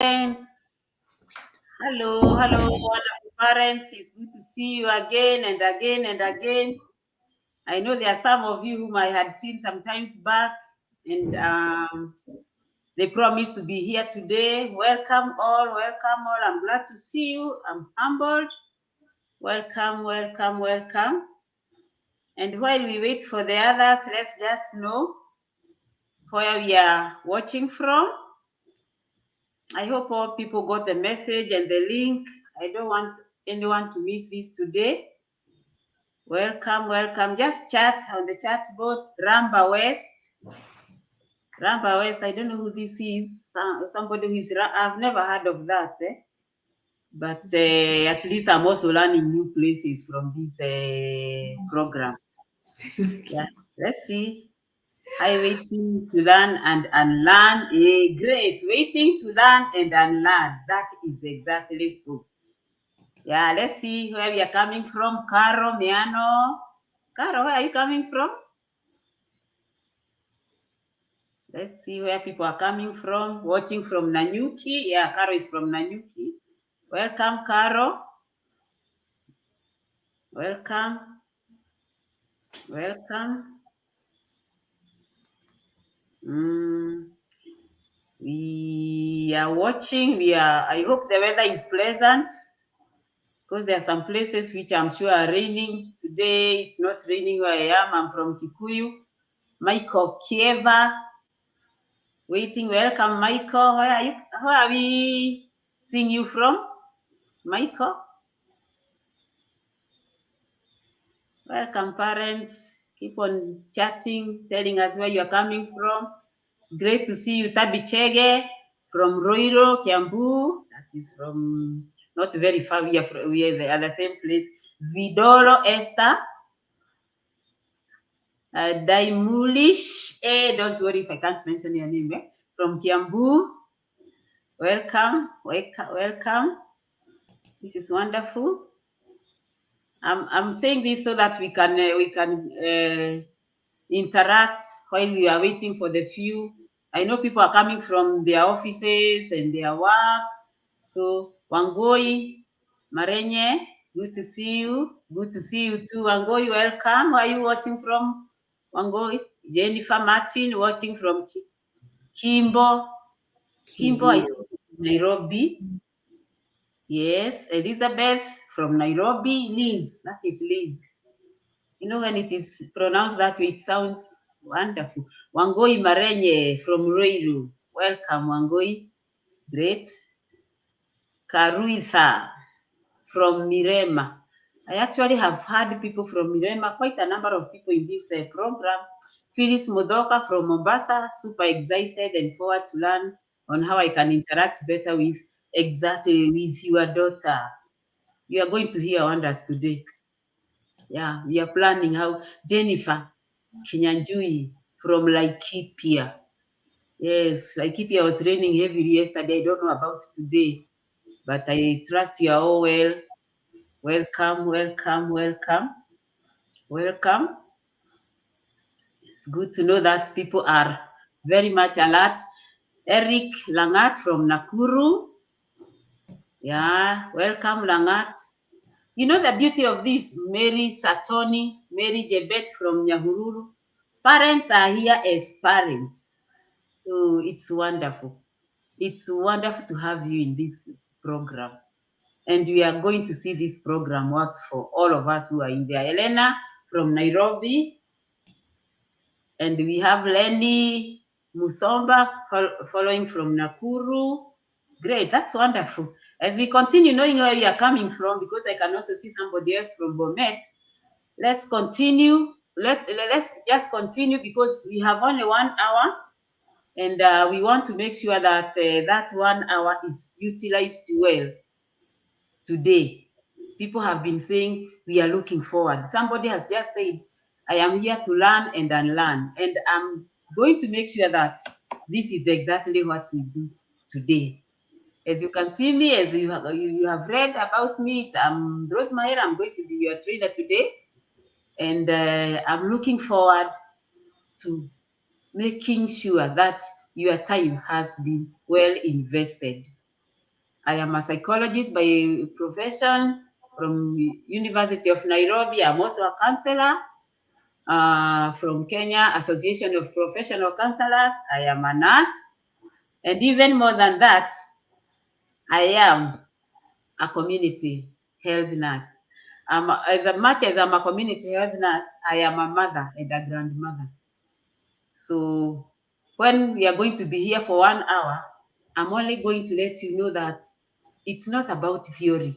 Parents. Hello, wonderful parents. It's good to see you again and again and again. I know there are some of you whom I had seen sometimes back, and they promised to be here today. Welcome all, welcome all. I'm glad to see you. I'm humbled. Welcome, welcome, welcome. And while we wait for the others, let's just know where we are watching from. I hope all people got the message and the link. I don't want anyone to miss this today. Welcome, welcome. Just chat on the chat board. Ramba West. Ramba West, I don't know who this is. Somebody who is, I've never heard of that. But at least I'm also learning new places from this program. Yeah, let's see. I waiting to learn and unlearn. Great. Waiting to learn and unlearn. That is exactly so. Yeah, let's see where we are coming from. Caro, Miano. Caro, where are you coming from? Let's see where people are coming from. Watching from Nanyuki. Yeah, Caro is from Nanyuki. Welcome, Caro. Welcome. Welcome. We are watching. I hope the weather is pleasant, because there are some places which I'm sure are raining. Today, it's not raining where I am. I'm from Kikuyu. Michael Kieva. Waiting. Welcome, Michael. Where are we seeing you from? Michael? Welcome, parents. Keep on chatting, telling us where you're coming from. It's great to see you. Tabichege from Roiro, Kiambu. That is from not very far. We are at the same place. Vidoro Esther. Daimulish. Don't worry if I can't mention your name. From Kiambu. Welcome. Welcome. This is wonderful. I'm saying this so that we can interact while we are waiting for the few. I know people are coming from their offices and their work. So Wangoi, Marenye, good to see you. Good to see you too. Wangoi, welcome. Where are you watching from? Wangoi. Jennifer Martin watching from Kimbo. Kimbo, I think Nairobi. Yes, Elizabeth from Nairobi. Liz, that is Liz. You know, when it is pronounced that way, it sounds wonderful. Wangoi Marenye from Ruiru. Welcome, Wangoi. Great. Karuitha from Mirema. I actually have had people from Mirema, quite a number of people in this program. Phyllis Modoka from Mombasa, super excited and forward to learn on how I can interact better with your daughter. You are going to hear wonders today. Yeah, we are planning how Jennifer Kinyanjui from Laikipia. Yes, Laikipia was raining heavily yesterday. I don't know about today, but I trust you are all well. Welcome, welcome, welcome, welcome. It's good to know that people are very much alert. Eric Langat from Nakuru. Yeah, welcome, Langat. You know the beauty of this, Mary Satoni, Mary Jebet from Nyahururu. Parents are here as parents. So it's wonderful. It's wonderful to have you in this program. And we are going to see this program works for all of us who are in there. Elena from Nairobi. And we have Lenny Musomba following from Nakuru. Great, that's wonderful. As we continue knowing where you are coming from, because I can also see somebody else from Bomet, let's continue. Let's just continue because we have only 1 hour. And we want to make sure that that 1 hour is utilized well today. People have been saying we are looking forward. Somebody has just said, I am here to learn and unlearn. And I'm going to make sure that this is exactly what we do today. As you can see me, as you have read about me, I'm Rosemary. I'm going to be your trainer today. And I'm looking forward to making sure that your time has been well invested. I am a psychologist by profession from University of Nairobi. I'm also a counselor from Kenya Association of Professional Counselors. I am a nurse. And even more than that, I am a community health nurse. As much as I'm a community health nurse, I am a mother and a grandmother. So when we are going to be here for 1 hour, I'm only going to let you know that it's not about theory.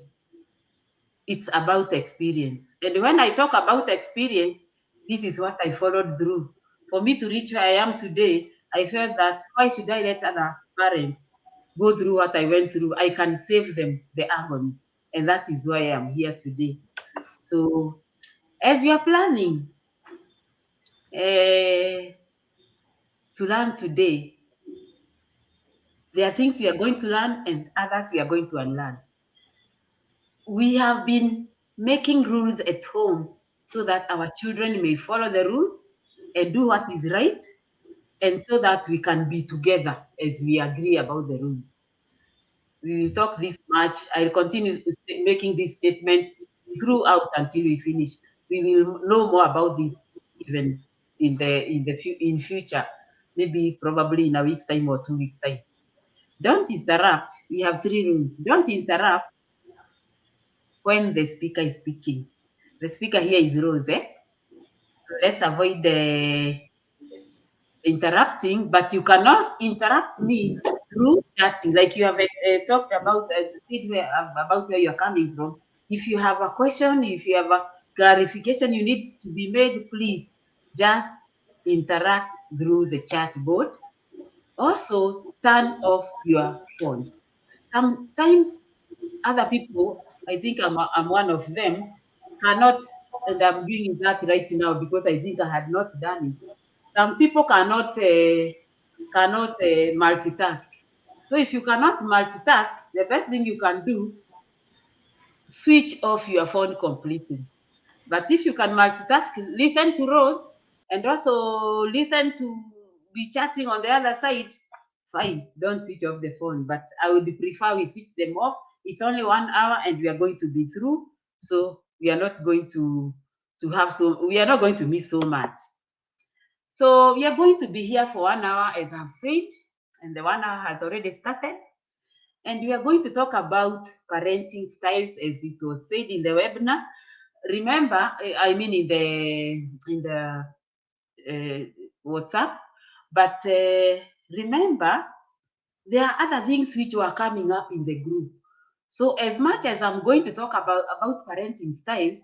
It's about experience. And when I talk about experience, this is what I followed through. For me to reach where I am today, I felt that why should I let other parents go through what I went through? I can save them the agony. And that is why I am here today. So as we are planning to learn today, there are things we are going to learn and others we are going to unlearn. We have been making rules at home so that our children may follow the rules and do what is right, and so that we can be together as we agree about the rules. We will talk this much. I'll continue making this statement throughout until we finish. We will know more about this even in future, maybe probably in a week's time or 2 weeks' time. Don't interrupt. We have 3 rules. Don't interrupt when the speaker is speaking. The speaker here is Rose, eh? So let's avoid the interrupting, but you cannot interrupt me through chatting. Like you have talked about, about where you're coming from. If you have a question, if you have a clarification you need to be made, please just interact through the chat board. Also, turn off your phones. Sometimes other people, I think I'm one of them, cannot, and I'm doing that right now because I think I had not done it. Some people cannot multitask. So if you cannot multitask, the best thing you can do, switch off your phone completely. But if you can multitask, listen to Rose and also listen to be chatting on the other side, fine, don't switch off the phone. But I would prefer we switch them off. It's only 1 hour and we are going to be through. So we are not going we are not going to miss so much. So we are going to be here for 1 hour, as I've said, and the 1 hour has already started. And we are going to talk about parenting styles, as it was said in the webinar. Remember, I mean in the WhatsApp, but remember, there are other things which were coming up in the group. So as much as I'm going to talk about parenting styles,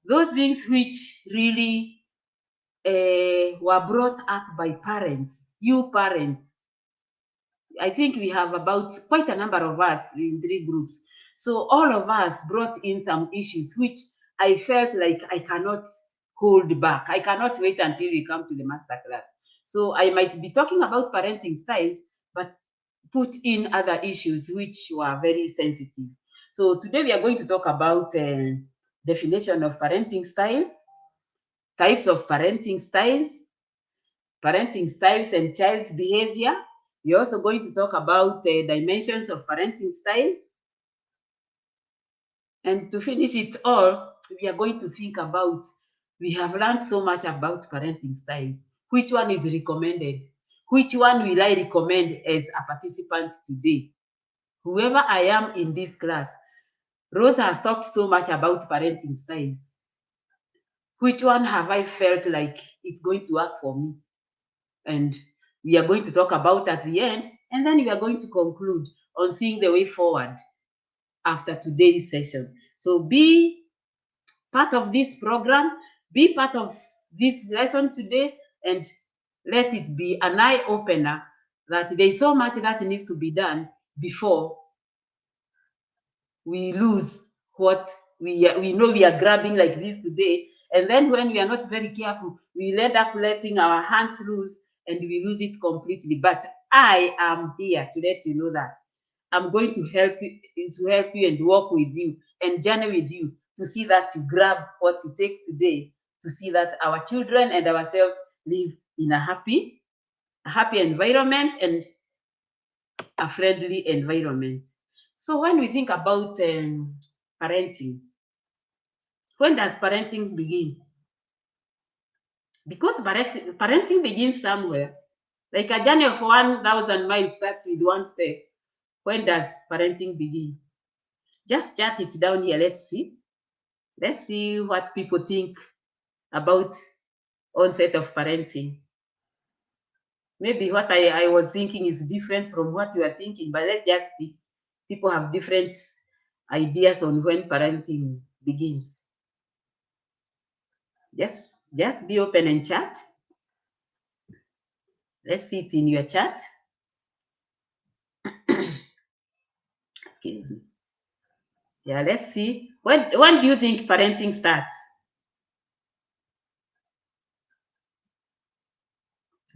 those things which really were brought up by parents, you parents, I think we have about quite a number of us in 3 groups. So all of us brought in some issues which I felt like I cannot hold back. I cannot wait until we come to the masterclass. So I might be talking about parenting styles, but put in other issues which were very sensitive. So today we are going to talk about definition of parenting styles, types of parenting styles and child's behavior. We're also going to talk about dimensions of parenting styles. And to finish it all, we are going to think about, we have learned so much about parenting styles. Which one is recommended? Which one will I recommend as a participant today? Whoever I am in this class, Rose has talked so much about parenting styles. Which one have I felt like it's going to work for me? And we are going to talk about at the end, and then we are going to conclude on seeing the way forward after today's session. So be part of this program, be part of this lesson today, and let it be an eye-opener that there is so much that needs to be done before we lose what we know we are grabbing like this today. And then when we are not very careful, we end up letting our hands loose and we lose it completely. But I am here to let you know that I'm going to help you and walk with you and journey with you to see that you grab what you take today, to see that our children and ourselves live in a happy environment and a friendly environment. So when we think about parenting, when does parenting begin? Because parenting begins somewhere. Like a journey of 1,000 miles starts with one step. When does parenting begin? Just jot it down here. Let's see. Let's see what people think about onset of parenting. Maybe what I was thinking is different from what you are thinking, but let's just see. People have different ideas on when parenting begins. Just be open and chat. Let's see it in your chat. Excuse me. Yeah, let's see. When do you think parenting starts?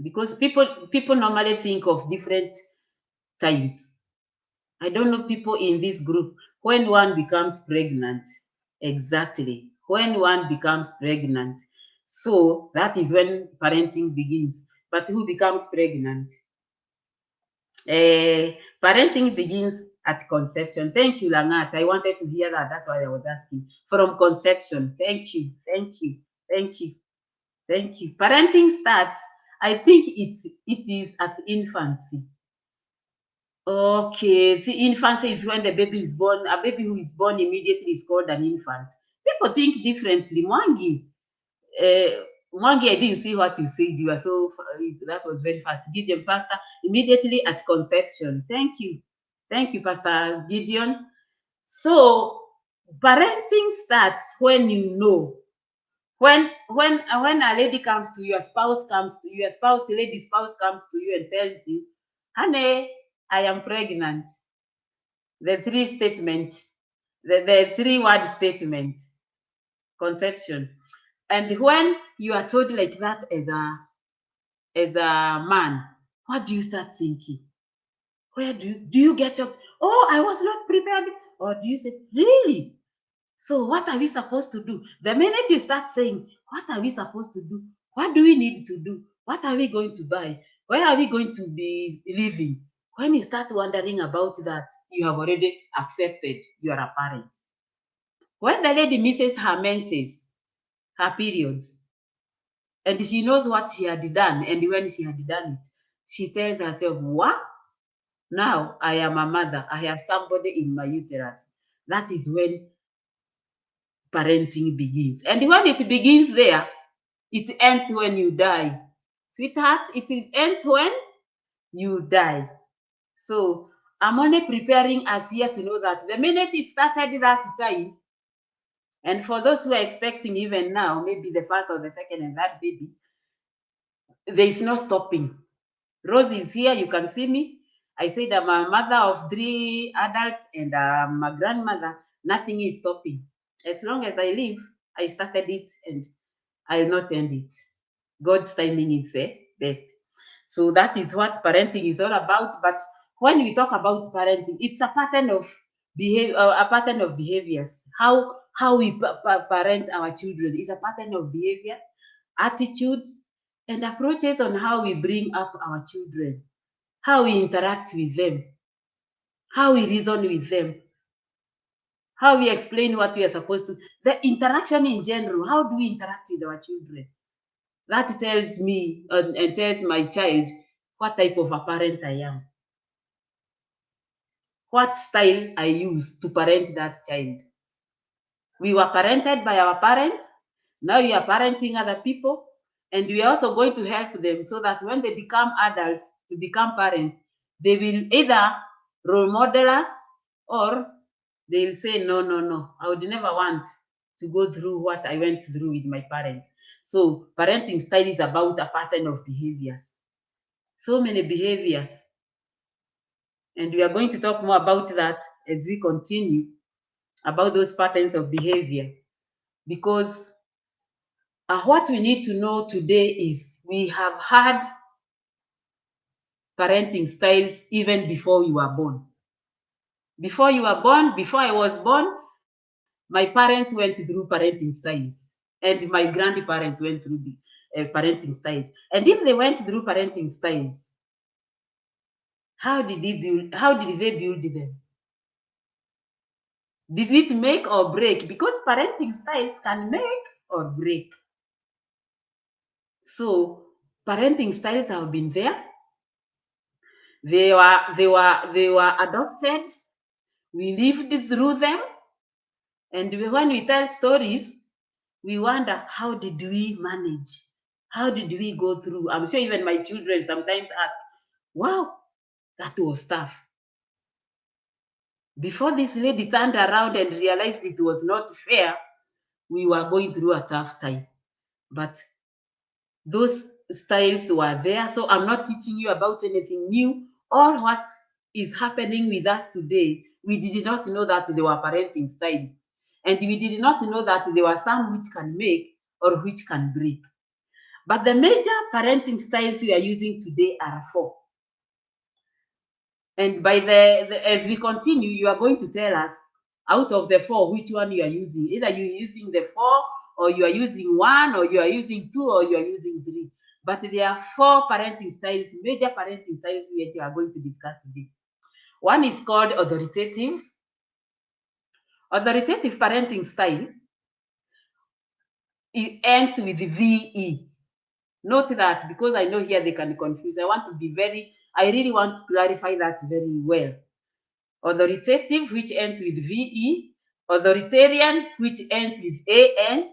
Because people normally think of different times. I don't know people in this group when one becomes pregnant. Exactly. When one becomes pregnant. So that is when parenting begins. But who becomes pregnant? Parenting begins at conception. Thank you, Langat. I wanted to hear that. That's why I was asking. From conception. Thank you. Thank you. Thank you. Thank you. Parenting starts, I think it is at infancy. Okay, the infancy is when the baby is born. A baby who is born immediately is called an infant. People think differently. Mwangi, Mwangi, I didn't see what you said. You are so that was very fast. Gideon, Pastor, immediately at conception. Thank you, Pastor Gideon. So parenting starts when you know. When a lady comes to you, the lady spouse comes to you and tells you, honey, I am pregnant. The the 3 word statement, conception. And when you are told like that as a man, what do you start thinking? Where do you get your, oh, I was not prepared? Or do you say, really? So what are we supposed to do? The minute you start saying, what are we supposed to do? What do we need to do? What are we going to buy? Where are we going to be living? When you start wondering about that, you have already accepted you are a parent. When the lady misses her menses, her periods, and she knows what she had done, and when she had done it, she tells herself, what? Now I am a mother. I have somebody in my uterus. That is when parenting begins. And when it begins there, it ends when you die. Sweetheart, it ends when you die. So I'm only preparing us here to know that the minute it started that time, and for those who are expecting even now, maybe the first or the second and that baby, there is no stopping. Rosie is here, you can see me. I said I'm a mother of 3 adults and I'm a grandmother. Nothing is stopping. As long as I live, I started it and I'll not end it. God's timing is the best. So that is what parenting is all about. But when we talk about parenting, it's a pattern of behaviors. How we parent our children is a pattern of behaviors, attitudes, and approaches on how we bring up our children, how we interact with them, how we reason with them, how we explain what we are supposed to. The interaction in general, how do we interact with our children? That tells me and tells my child what type of a parent I am, what style I use to parent that child. We were parented by our parents. Now we are parenting other people. And we are also going to help them so that when they become adults to become parents, they will either role model us or they'll say, no, no, no, I would never want to go through what I went through with my parents. So parenting style is about a pattern of behaviors. So many behaviors. And we are going to talk more about that as we continue about those patterns of behavior. Because what we need to know today is we have had parenting styles even before you were born. Before you were born, before I was born, my parents went through parenting styles, and my grandparents went through the parenting styles. And if they went through parenting styles, how did they build them? Did it make or break? Because parenting styles can make or break. So parenting styles have been there. They were adopted. We lived through them. And when we tell stories, we wonder, how did we manage? How did we go through? I'm sure even my children sometimes ask, wow, that was tough. Before this lady turned around and realized it was not fair, we were going through a tough time. But those styles were there. So I'm not teaching you about anything new. All what is happening with us today, we did not know that there were parenting styles. And we did not know that there were some which can make or which can break. But the major parenting styles we are using today are 4. And by as we continue, you are going to tell us out of the 4 which one you are using. Either you're using the 4, or you are using 1, or you are using 2, or you are using 3. But there are 4 parenting styles, major parenting styles we are going to discuss today. One is called authoritative. Authoritative parenting style, it ends with VE. Note that, because I know here they can confuse. I really want to clarify that very well. Authoritative, which ends with VE, authoritarian, which ends with AN,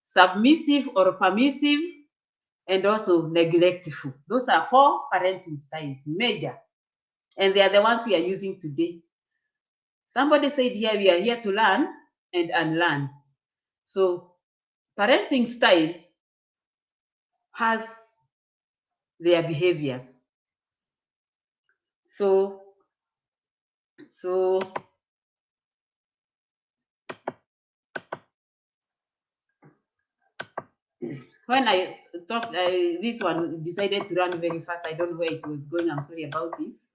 submissive or permissive, and also neglectful. Those are 4 parenting styles, major, and they are the ones we are using today. Somebody said here, we are here to learn and unlearn. So parenting style has their behaviors. So when I talked, this one decided to run very fast. I don't know where it was going. I'm sorry about this.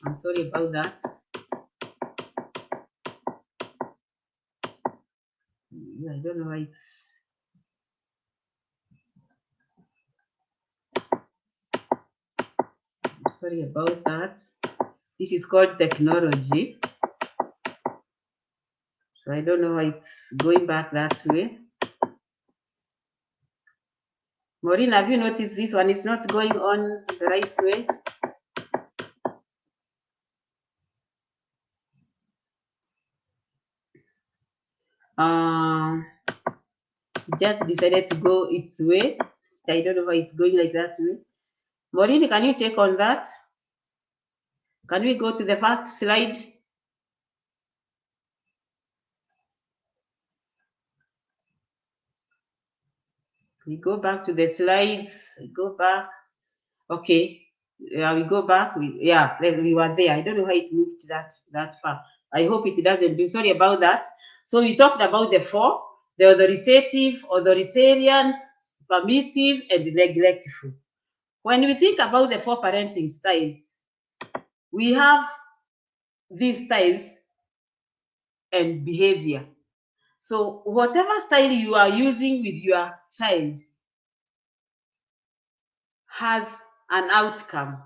I'm sorry about that. I don't know why it's. I'm sorry about that. This is called technology. So I don't know why it's going back that way. Maureen, have you noticed this one is not going on the right way? Just decided to go its way. I don't know why it's going like that way. Maureen, can you check on that? Can we go to the first slide? We go back to the slides. We go back. Okay. Yeah, we go back. We were there. I don't know how it moved that far. I hope it doesn't do. Sorry about that. So we talked about the 4: the authoritative, authoritarian, permissive, and neglectful. When we think about the 4 parenting styles, we have these styles and behavior. So whatever style you are using with your child has an outcome,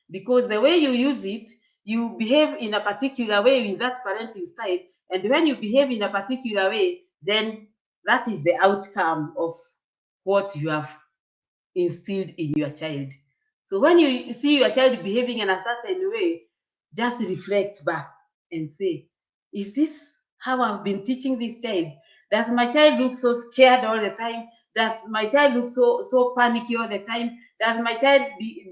because the way you use it, you behave in a particular way with that parenting style, and when you behave in a particular way, then that is the outcome of what you have instilled in your child. So when you see your child behaving in a certain way, just reflect back and say, is this how I've been teaching this child? Does my child look so scared all the time? Does my child look so panicky all the time? Does my child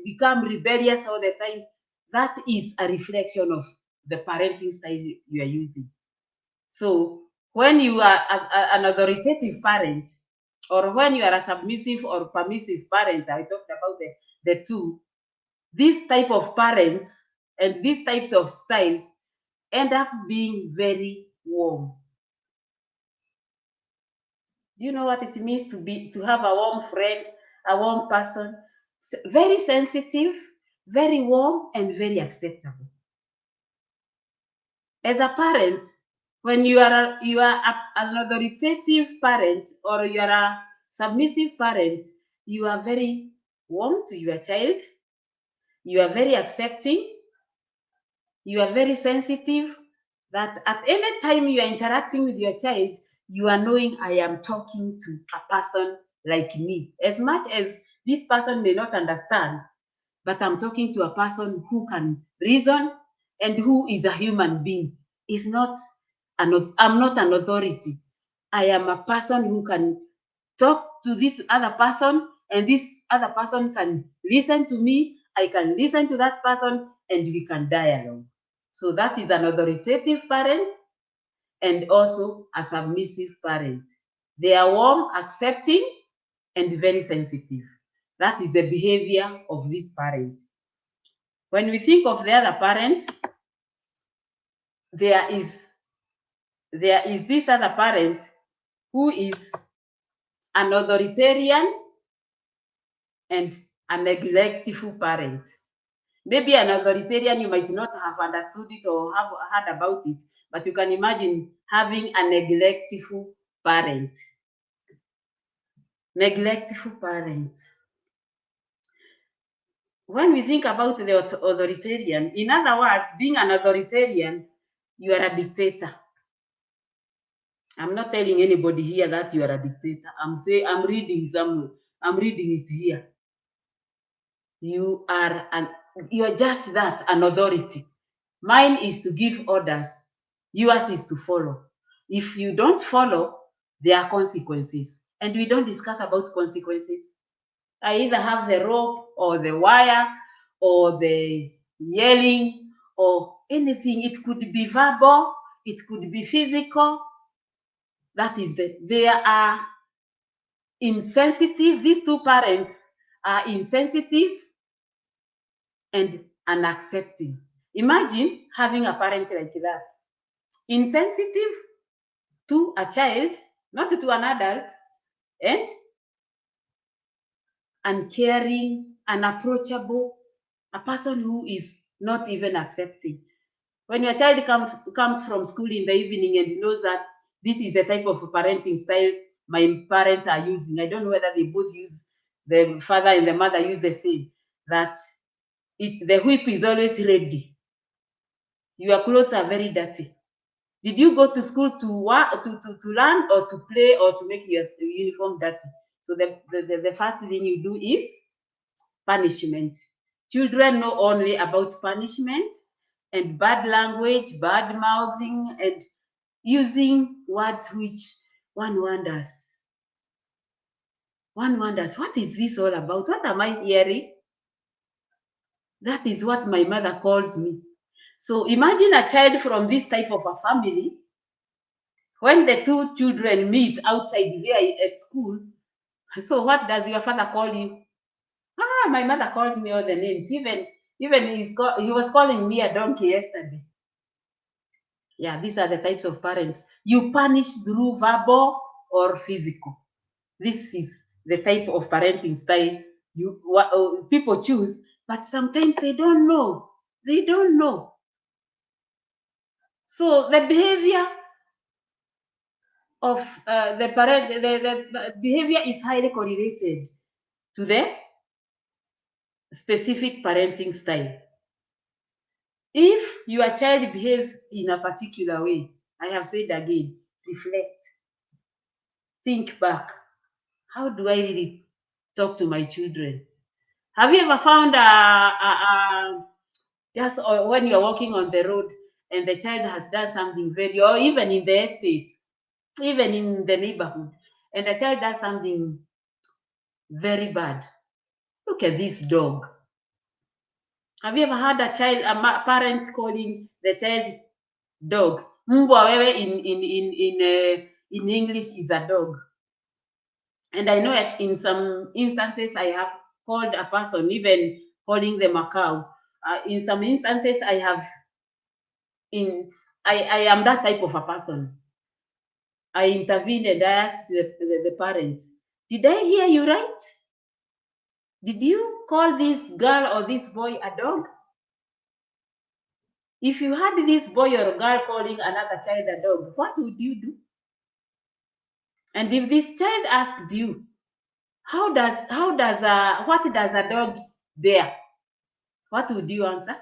become rebellious all the time? That is a reflection of the parenting style you are using. So when you are an authoritative parent, or when you are a submissive or permissive parent, I talked about the 2, these type of parents and these types of styles end up being very warm. Do you know what it means to have a warm friend, a warm person? Very sensitive, very warm, and very acceptable. As a parent, when you are an authoritative parent, or you are a submissive parent, you are very warm to your child, You are very accepting. You are very sensitive, that at any time you are interacting with your child, you are knowing I am talking to a person like me. As much as this person may not understand, but I'm talking to a person who can reason and who is a human being. I'm not an authority. I am a person who can talk to this other person, and this other person can listen to me. I can listen to that person, and we can dialogue. So that is an authoritative parent and also a submissive parent. They are warm, accepting, and very sensitive. That is the behavior of this parent. When we think of the other parent, there is this other parent who is an authoritarian and a neglectful parent. Maybe an authoritarian, you might not have understood it or have heard about it, but you can imagine having a neglectful parent. Neglectful parent. When we think about the authoritarian, in other words, being an authoritarian, you are a dictator. I'm not telling anybody here that you are a dictator. I'm reading somewhere. I'm reading it here. You are just that, an authority. Mine is to give orders. Yours is to follow. If you don't follow, there are consequences. And we don't discuss about consequences. I either have the rope or the wire or the yelling or anything. It could be verbal, it could be physical. That is they are insensitive. These two parents are insensitive and unaccepting. Imagine having a parent like that. Insensitive to a child, not to an adult, and uncaring, unapproachable, a person who is not even accepting. When your child comes from school in the evening and knows that this is the type of parenting style my parents are using, I don't know whether they both use, the father and the mother use the same, that the whip is always ready. Your clothes are very dirty. Did you go to school to work, to learn, or to play, or to make your uniform dirty? So the first thing you do is punishment. Children know only about punishment and bad language, bad mouthing, and using words which one wonders. One wonders, what is this all about? What am I hearing? That is what my mother calls me. So imagine a child from this type of a family. When the two children meet outside there at school, so what does your father call you? My mother calls me all the names. Even he was calling me a donkey yesterday. Yeah, these are the types of parents. You punish through verbal or physical. This is the type of parenting style people choose, but sometimes they don't know. They don't know. So the behavior of the parent, the behavior is highly correlated to the specific parenting style. If your child behaves in a particular way, I have said again, reflect, think back. How do I really talk to my children? Have you ever found just when you're walking on the road and the child has done something or even in the estate, even in the neighborhood, and the child does something very bad? Look at this dog. Have you ever had a parent calling the child dog? Mbwa wewe in English is a dog. And I know that in some instances I have called a person, even calling them a cow. In some instances I am that type of a person. I intervened and I asked the parents, did I hear you right? Did you call this girl or this boy a dog? If you had this boy or girl calling another child a dog, what would you do? And if this child asked you, what does a dog bear? What would you answer?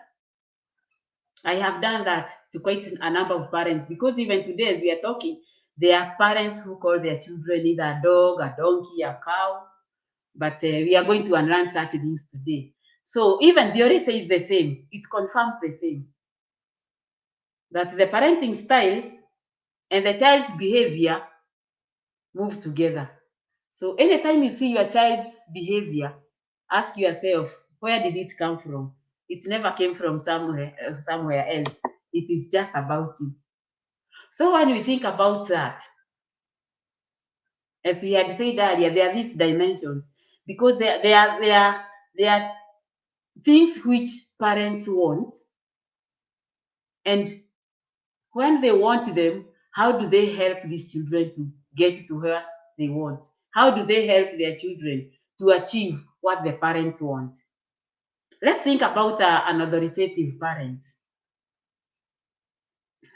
I have done that to quite a number of parents, because even today, as we are talking, there are parents who call their children either a dog, a donkey, a cow. But we are going to unlearn such things today. So even the theory says the same. It confirms the same, that the parenting style and the child's behavior move together. So anytime you see your child's behavior, ask yourself, where did it come from? It never came from somewhere else. It is just about you. So when we think about that, as we had said earlier, there are these dimensions, because there are things which parents want, and when they want them, how do they help these children to get to what they want? How do they help their children to achieve what the parents want? Let's think about an authoritative parent.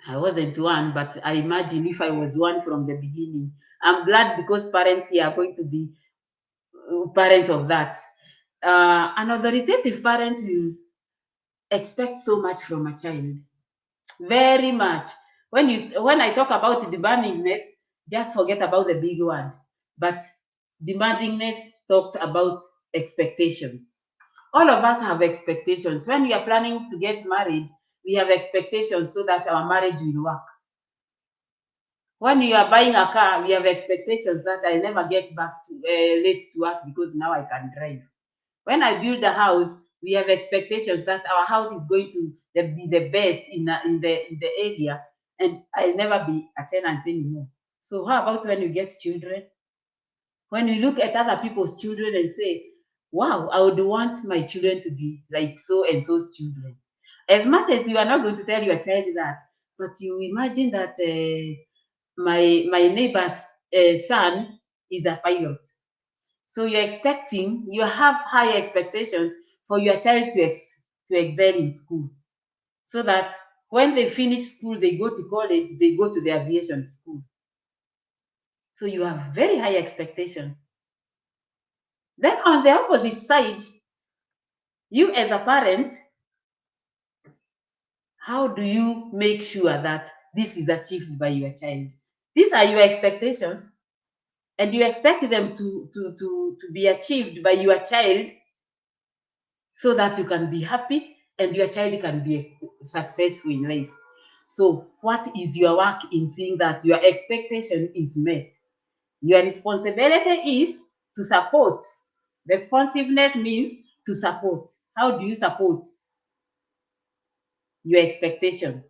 I wasn't one, but I imagine if I was one from the beginning. I'm glad, because parents here are going to be parents of that. An authoritative parent will expect so much from a child, very much. When I talk about demandingness, just forget about the big word. But demandingness talks about expectations. All of us have expectations. When we are planning to get married, we have expectations so that our marriage will work. When you are buying a car, we have expectations that I never get back to late to work because now I can drive. When I build a house, we have expectations that our house is going to be the best in the area, and I'll never be a tenant anymore. So how about when you get children? When we look at other people's children and say, wow, I would want my children to be like so and so's children. As much as you are not going to tell your child that, but you imagine that my neighbor's son is a pilot. So you have high expectations for your child to excel in school, so that when they finish school, they go to college, they go to the aviation school. So you have very high expectations. Then on the opposite side, you as a parent, how do you make sure that this is achieved by your child? These are your expectations, and you expect them to be achieved by your child, so that you can be happy and your child can be successful in life. So, what is your work in seeing that your expectation is met? Your responsibility is to support. Responsiveness means to support. How do you support your expectation?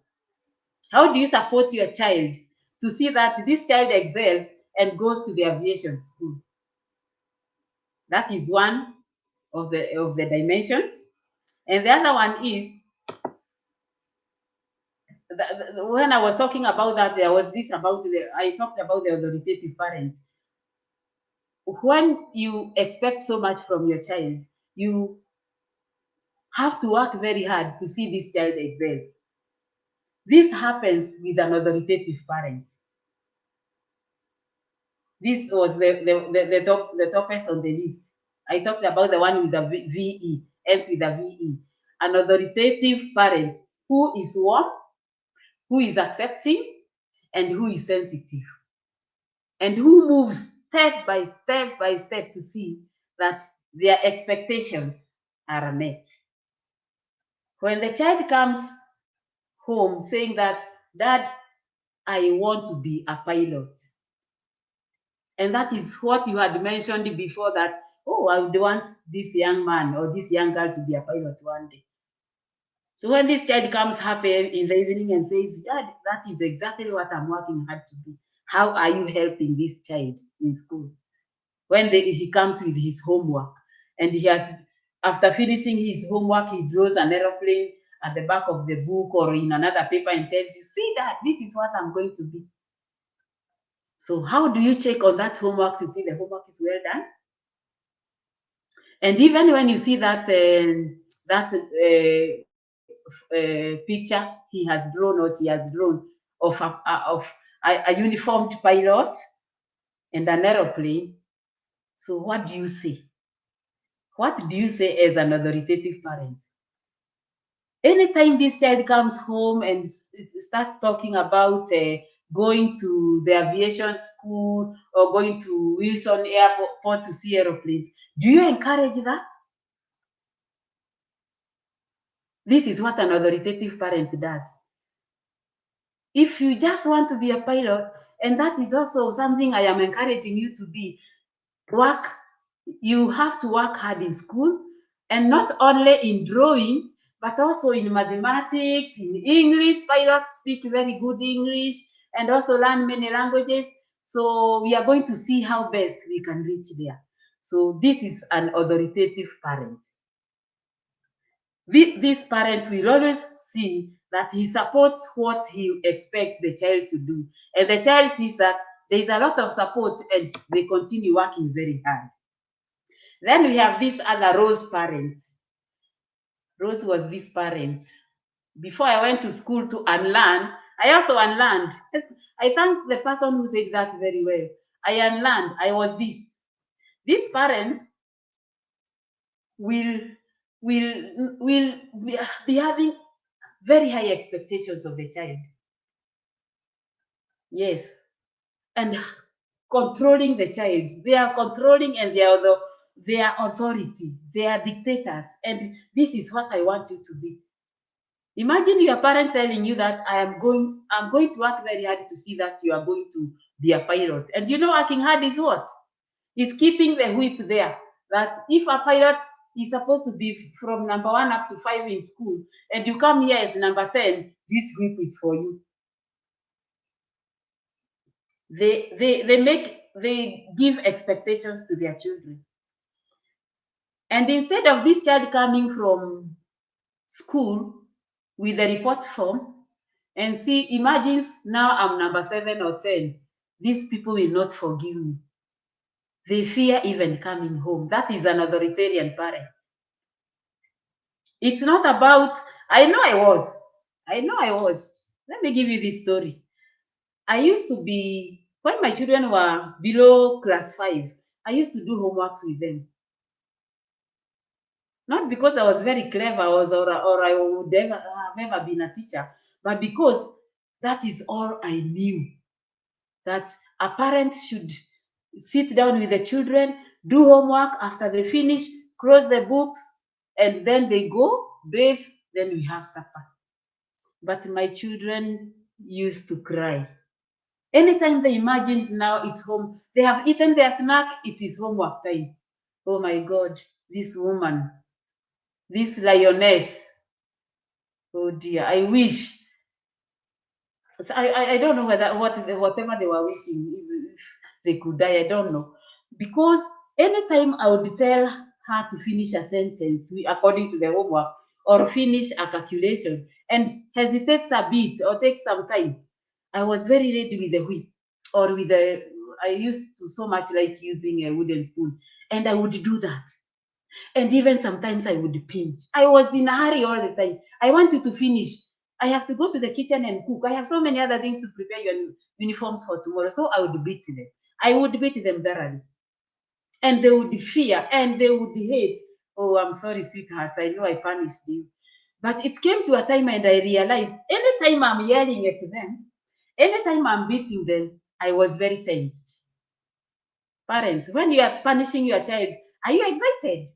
How do you support your child to see that this child excels and goes to the aviation school? That is one of the dimensions. And the other one is, when I was talking about that, there was this about I talked about the authoritative parent. When you expect so much from your child, you have to work very hard to see this child excels. This happens with an authoritative parent. This was the toppest on the list. I talked about the one with the VE, ends with a VE. An authoritative parent who is warm, who is accepting, and who is sensitive, and who moves step by step by step to see that their expectations are met. When the child comes home saying that, Dad, I want to be a pilot, and that is what you had mentioned before, that, oh, I would want this young man or this young girl to be a pilot one day. So when this child comes happy in the evening and says, Dad, that is exactly what I'm working hard to do. How are you helping this child in school? When he comes with his homework, and after finishing his homework, he draws an aeroplane at the back of the book or in another paper and tells you, see that this is what I'm going to be. So how do you check on that homework to see the homework is well done? And even when you see that picture he has drawn or she has drawn of a uniformed pilot and an aeroplane, so what do you say? What do you say as an authoritative parent? Anytime this child comes home and starts talking about going to the aviation school or going to Wilson Airport to see aeroplanes, do you encourage that? This is what an authoritative parent does. If you just want to be a pilot, and that is also something I am encouraging you to be, you have to work hard in school, and not only in drawing, but also in mathematics, in English. Pilots speak very good English and also learn many languages. So we are going to see how best we can reach there. So this is an authoritative parent. This parent will always see that he supports what he expects the child to do. And the child sees that there is a lot of support and they continue working very hard. Then we have this other Rose parent. Rose was this parent. Before I went to school to unlearn, I also unlearned. I thank the person who said that very well. I unlearned. I was this. This parent will be having very high expectations of the child. Yes. And controlling the child. They are controlling and they are authority. They are dictators. And this is what I want you to be. Imagine your parent telling you that I'm going to work very hard to see that you are going to be a pilot. And you know working hard is what? Is keeping the whip there. That if a pilot is supposed to be from number 1 up to 5 in school, and you come here as number 10, this whip is for you. They give expectations to their children. And instead of this child coming from school with a report form and imagines now I'm number 7 or 10, these people will not forgive me. They fear even coming home. That is an authoritarian parent. It's not about, I know I was. Let me give you this story. I used to be, when my children were below class 5, I used to do homeworks with them. Not because I was very clever or I would have ever been a teacher, but because that is all I knew. That a parent should sit down with the children, do homework, after they finish, close the books, and then they go, bathe, then we have supper. But my children used to cry. Anytime they imagined now it's home, they have eaten their snack, it is homework time. Oh my God, this woman, this lioness. Oh dear, I wish. I don't know whatever they were wishing, if they could die, I don't know. Because anytime I would tell her to finish a sentence according to the homework or finish a calculation and hesitates a bit or takes some time, I was very ready with the whip or with I used to so much like using a wooden spoon, and I would do that. And even sometimes I would pinch. I was in a hurry all the time. I want you to finish. I have to go to the kitchen and cook. I have so many other things to prepare your uniforms for tomorrow. So I would beat them. I would beat them thoroughly. And they would fear and they would hate. Oh, I'm sorry, sweethearts. I know I punished you. But it came to a time and I realized anytime I'm yelling at them, anytime I'm beating them, I was very tensed. Parents, when you are punishing your child, are you excited?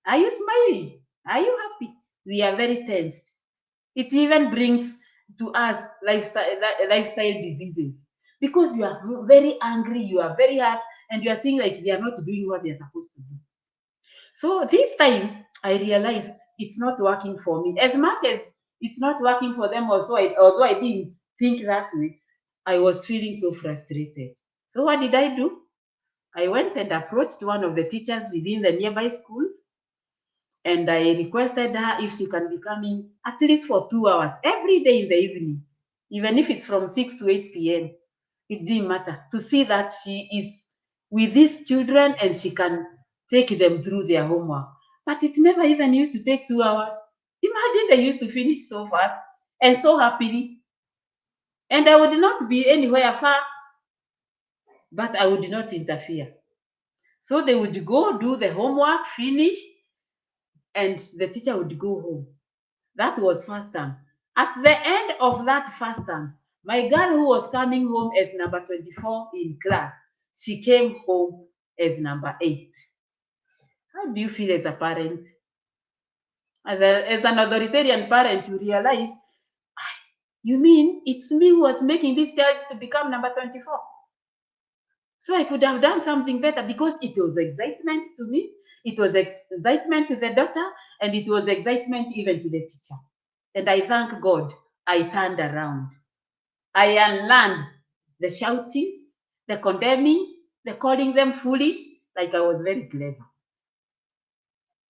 Are you smiling? Are you happy? We are very tensed. It even brings to us lifestyle diseases because you are very angry, you are very hurt, and you are seeing like they are not doing what they are supposed to do. So this time, I realized it's not working for me. As much as it's not working for them also, although I didn't think that way, I was feeling so frustrated. So what did I do? I went and approached one of the teachers within the nearby schools, and I requested her if she can be coming at least for 2 hours every day in the evening, even if it's from 6 to 8 p.m. It didn't matter, to see that she is with these children and she can take them through their homework. But it never even used to take 2 hours. Imagine they used to finish so fast and so happily. And I would not be anywhere far, but I would not interfere. So they would go do the homework, finish, and the teacher would go home. That was first term. At the end of that first term, my girl who was coming home as number 24 in class, she came home as number 8. How do you feel as a parent? As an authoritarian parent, you realize, you mean it's me who was making this child to become number 24? So I could have done something better because it was excitement to me, it was excitement to the daughter, and it was excitement even to the teacher. And I thank God I turned around. I unlearned the shouting, the condemning, the calling them foolish, like I was very clever.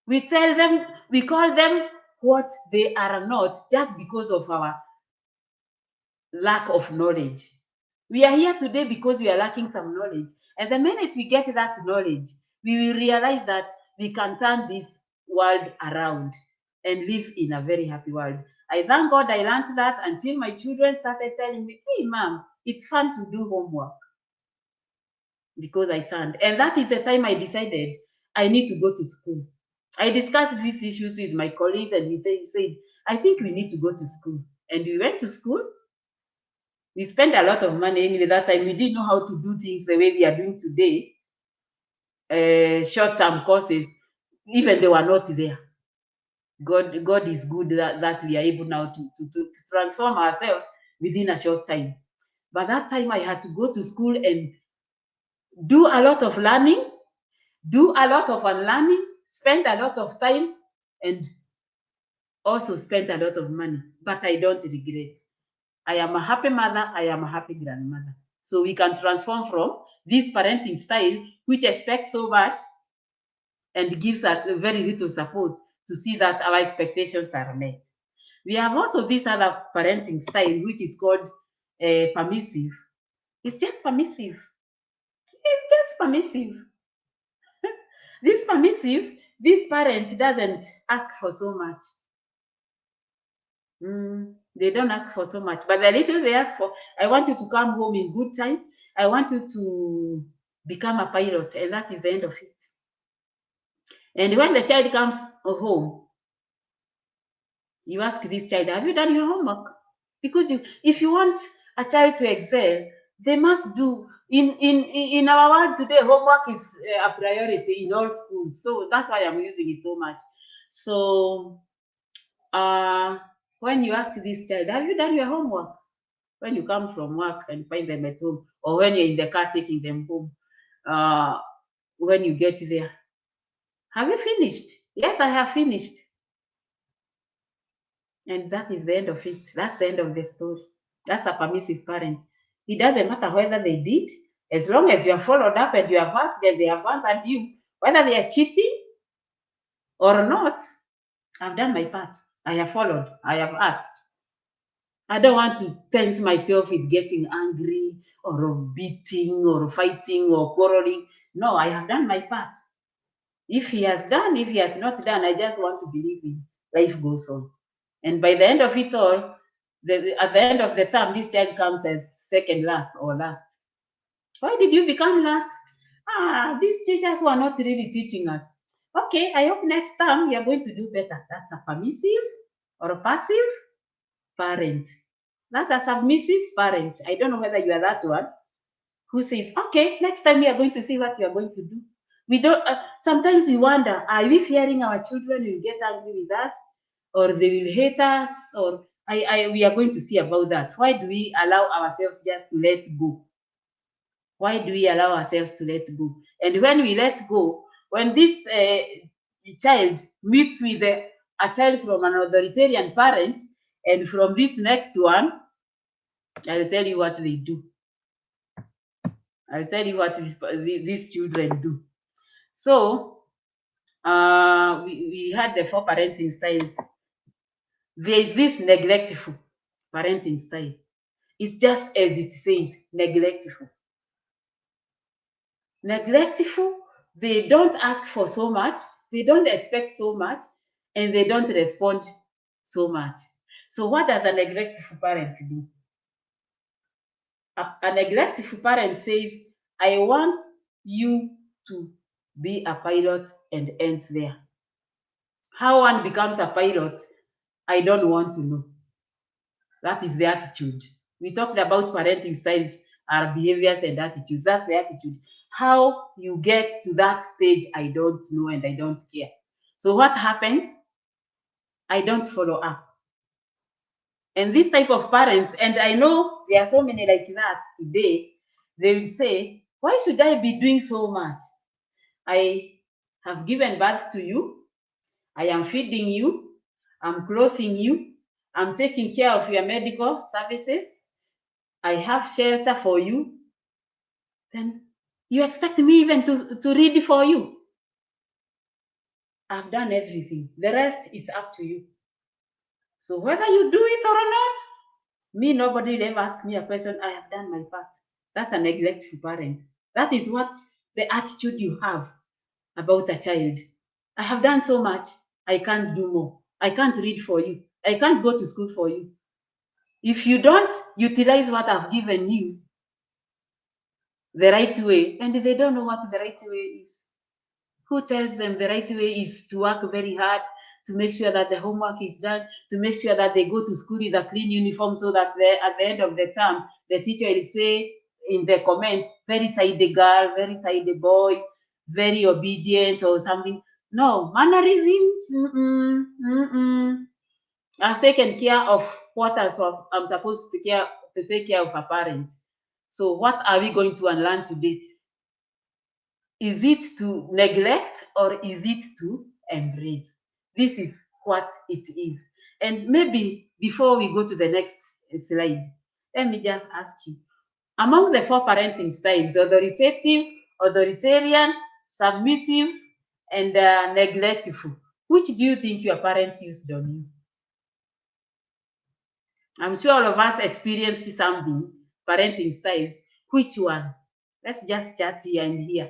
We call them what they are not just because of our lack of knowledge. We are here today because we are lacking some knowledge. And the minute we get that knowledge, we will realize that we can turn this world around and live in a very happy world. I thank God I learned that until my children started telling me, hey, mom, it's fun to do homework, because I turned. And that is the time I decided I need to go to school. I discussed these issues with my colleagues and we said, I think we need to go to school. And we went to school. We spent a lot of money anyway. That time we didn't know how to do things the way we are doing today. Short-term courses, even they were not there. God is good that we are able now to transform ourselves within a short time. But that time I had to go to school and do a lot of learning, do a lot of unlearning, spend a lot of time, and also spent a lot of money. But I don't regret. I am a happy mother, I am a happy grandmother. So we can transform from this parenting style, which expects so much and gives us very little support, to see that our expectations are met. We have also this other parenting style, which is called permissive. It's just permissive. It's just permissive. This permissive, this parent doesn't ask for so much. They don't ask for so much, but the little they ask for, I want you to come home in good time. I want you to become a pilot, and that is the end of it. And when the child comes home, you ask this child, have you done your homework? Because if you want a child to excel, they must do. In our world today, homework is a priority in all schools. So that's why I'm using it so much. So when you ask this child, have you done your homework? When you come from work and find them at home, or when you're in the car taking them home, when you get there, have you finished? Yes, I have finished. And that is the end of it. That's the end of the story. That's a permissive parent. It doesn't matter whether they did, as long as you have followed up and you have asked them, they have answered you, whether they are cheating or not. I've done my part. I have followed. I have asked. I don't want to tense myself with getting angry or beating or fighting or quarreling. No, I have done my part. If he has done, if he has not done, I just want to believe him. Life goes on. And by the end of it all, at the end of the term, this child comes as second last or last. Why did you become last? These teachers were not really teaching us. Okay, I hope next time we are going to do better. That's a permissive or a passive parent. That's a submissive parent. I don't know whether you are that one who says, okay, next time we are going to see what you are going to do. We don't, sometimes we wonder, are we fearing our children will get angry with us, or they will hate us, or we are going to see about that. Why do we allow ourselves just to let go? Why do we allow ourselves to let go? And when we let go, when this child meets with a child from an authoritarian parent, and from this next one, I'll tell you what they do. I'll tell you what these children do. So, we had the 4 parenting styles. There is this neglectful parenting style. It's just as it says, neglectful. Neglectful, they don't ask for so much, they don't expect so much, and they don't respond so much. So what does a neglectful parent do? A neglectful parent says, I want you to be a pilot, and ends there. How one becomes a pilot I don't want to know. That is the attitude. We talked about parenting styles, our behaviors and attitudes. That's the attitude. How you get to that stage, I don't know and I don't care. So what happens? I don't follow up. And this type of parents, and I know there are so many like that today, they will say, why should I be doing so much? I have given birth to you. I am feeding you. I'm clothing you. I'm taking care of your medical services. I have shelter for you. Then you expect me even to read for you. I've done everything. The rest is up to you. So whether you do it or not, me, nobody will ever ask me a question. I have done my part. That's a neglectful parent. That is what the attitude you have about a child. I have done so much. I can't do more. I can't read for you. I can't go to school for you. If you don't utilize what I've given you the right way, and they don't know what the right way is, who tells them the right way is to work very hard, to make sure that the homework is done, to make sure that they go to school with a clean uniform so that at the end of the term, the teacher will say in the comments, very tidy girl, very tidy boy, very obedient or something. No, mannerisms, I've taken care of what I'm supposed to take care of a parent. So what are we going to unlearn today? Is it to neglect or is it to embrace? This is what it is. And maybe before we go to the next slide, let me just ask you, among the 4 parenting styles, authoritative, authoritarian, submissive, and neglectful, which do you think your parents used on you? I'm sure all of us experienced something, parenting styles. Which one? Let's just chat here and here.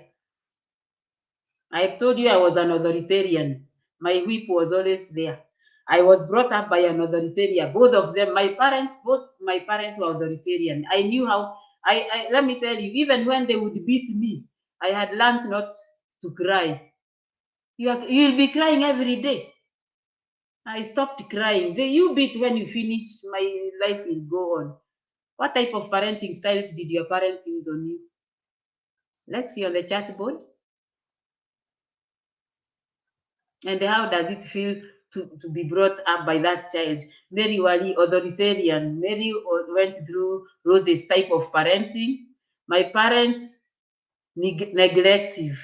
I told you I was an authoritarian. My whip was always there. I was brought up by an authoritarian. Both of them, both my parents were authoritarian. I knew how, let me tell you, even when they would beat me, I had learned not to cry. You'll be crying every day. I stopped crying. You beat when you finish, my life will go on. What type of parenting styles did your parents use on you? Let's see on the chat board. And how does it feel to be brought up by that child? Mary Wali, authoritarian. Mary went through Rose's type of parenting. My parents, neglective.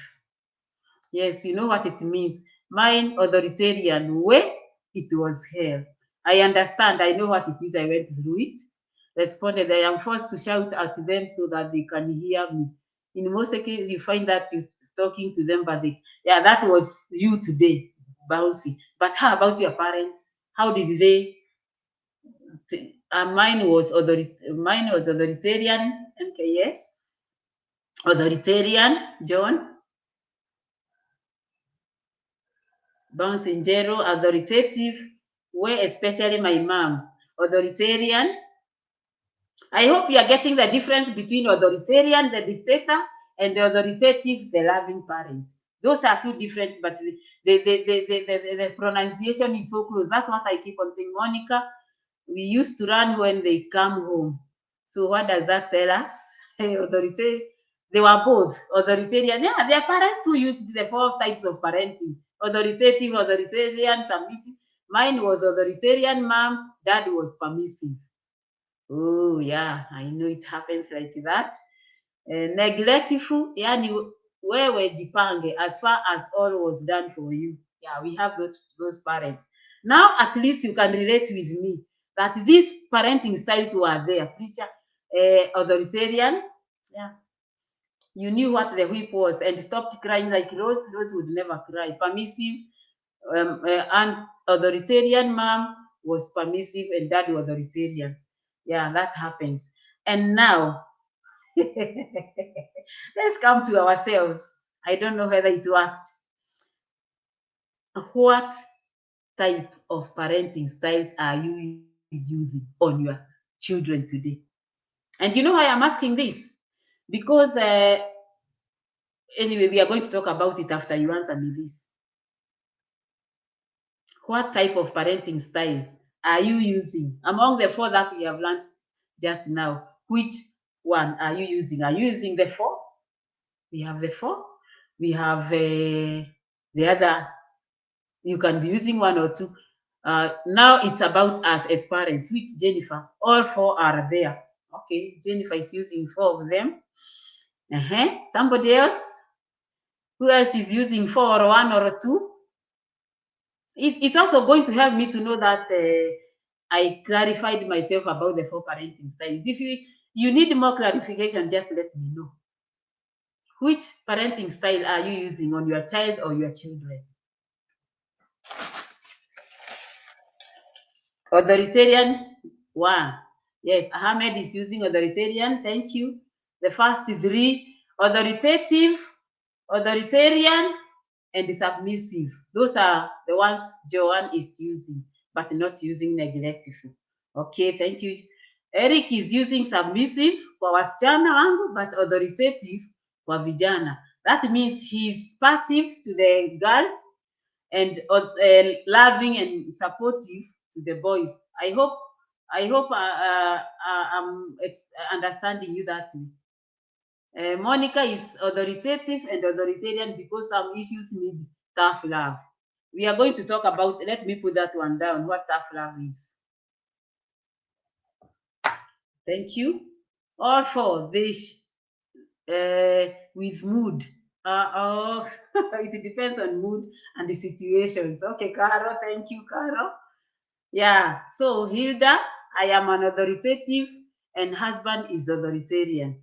Yes, you know what it means. Mine, authoritarian. Way, it was hell. I understand. I know what it is. I went through it. Responded, I am forced to shout at them so that they can hear me. In most cases, you find that you talking to them, but yeah, that was you today, bouncy. But how about your parents? How did they? Mine was authoritarian. MKS, authoritarian. John, bouncing Jero, authoritative. Where especially my mom, authoritarian. I hope you are getting the difference between authoritarian, the dictator, and the authoritative, the loving parent. Those are two different, but the pronunciation is so close. That's what I keep on saying. Monica, we used to run when they come home. So what does that tell us? Authoritarian, they were both authoritarian. Yeah, their parents who used the 4 types of parenting: authoritative, authoritarian, submissive. Mine was authoritarian, mom. Dad was permissive. Oh, yeah, I know it happens like that. Neglectful, yani wewe jipange as far as all was done for you. Yeah, we have those parents. Now at least you can relate with me that these parenting styles were there. Preacher, authoritarian, yeah, you knew what the whip was and stopped crying like Rose. Rose would never cry. Permissive, and authoritarian mom was permissive and dad was authoritarian. Yeah, that happens. And now, let's come to ourselves. I don't know whether it worked. What type of parenting styles are you using on your children today? And you know why I'm asking this? Because anyway, we are going to talk about it after you answer me this. What type of parenting style are you using? Among the 4 that we have learned just now, which one are you using? Are you using the 4? We have the 4. We have the other. You can be using 1 or 2. Now it's about us as parents. Which Jennifer? All 4 are there. Okay, Jennifer is using 4 of them. Somebody else? Who else is using 4 or 1 or 2? It's also going to help me to know that I clarified myself about the 4 parenting styles. If you need more clarification, just let me know. Which parenting style are you using on your child or your children? Authoritarian 1. Yes, Ahmed is using authoritarian. Thank you. The first 3, authoritative, authoritarian, and submissive. Those are the ones Joanne is using, but not using neglectful. Okay, thank you. Eric is using submissive kwa wasichana wangu, but authoritative kwa vijana. That means he's passive to the girls and loving and supportive to the boys. I hope I'm understanding you that way. Monica is authoritative and authoritarian because some issues need tough love. We are going to talk about, let me put that one down, what tough love is. Thank you. All 4, this with mood. It depends on mood and the situations. Okay, Caro, thank you, Caro. Yeah, so Hilda, I am an authoritative and husband is authoritarian.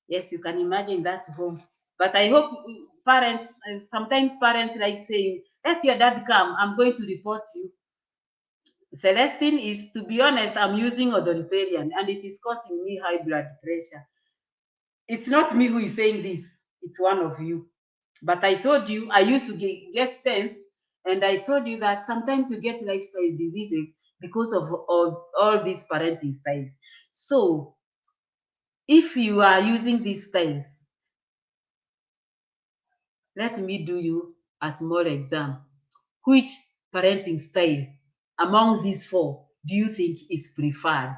Yes, you can imagine that home. But I hope parents, sometimes parents like saying, let your dad come, I'm going to report you. Celestine is, to be honest, I'm using authoritarian and it is causing me high blood pressure. It's not me who is saying this, it's one of you. But I told you, I used to get tensed, and I told you that sometimes you get lifestyle diseases because of all these parenting styles. So, if you are using these styles, let me do you a small exam. Which parenting style among these 4 do you think is preferred?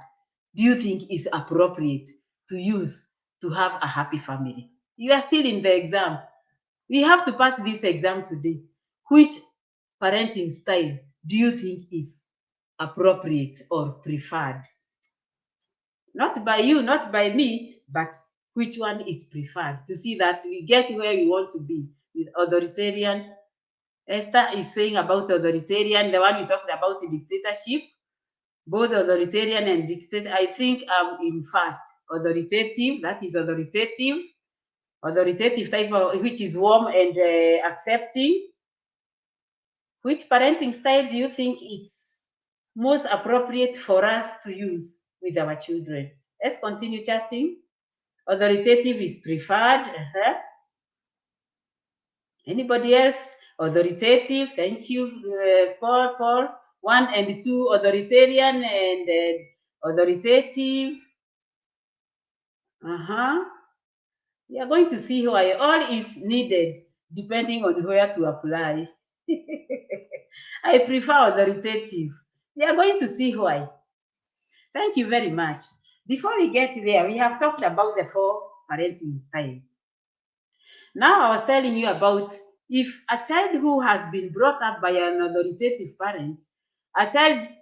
Do you think is appropriate to use to have a happy family? You are still in the exam. We have to pass this exam today. Which parenting style do you think is appropriate or preferred? Not by you, not by me, but which one is preferred to see that we get where we want to be with authoritarian. Esther is saying about authoritarian, the one we talked about dictatorship, both authoritarian and dictator. I think I'm in first. Authoritative, that is authoritative. Authoritative type of, which is warm and accepting. Which parenting style do you think is most appropriate for us to use with our children? Let's continue chatting. Authoritative is preferred. Anybody else? Authoritative, thank you, Paul. 1 and 2, authoritarian and authoritative. We are going to see why all is needed depending on where to apply. I prefer authoritative. We are going to see why. Thank you very much. Before we get there, we have talked about the 4 parenting styles. Now I was telling you about if a child who has been brought up by an authoritative parent,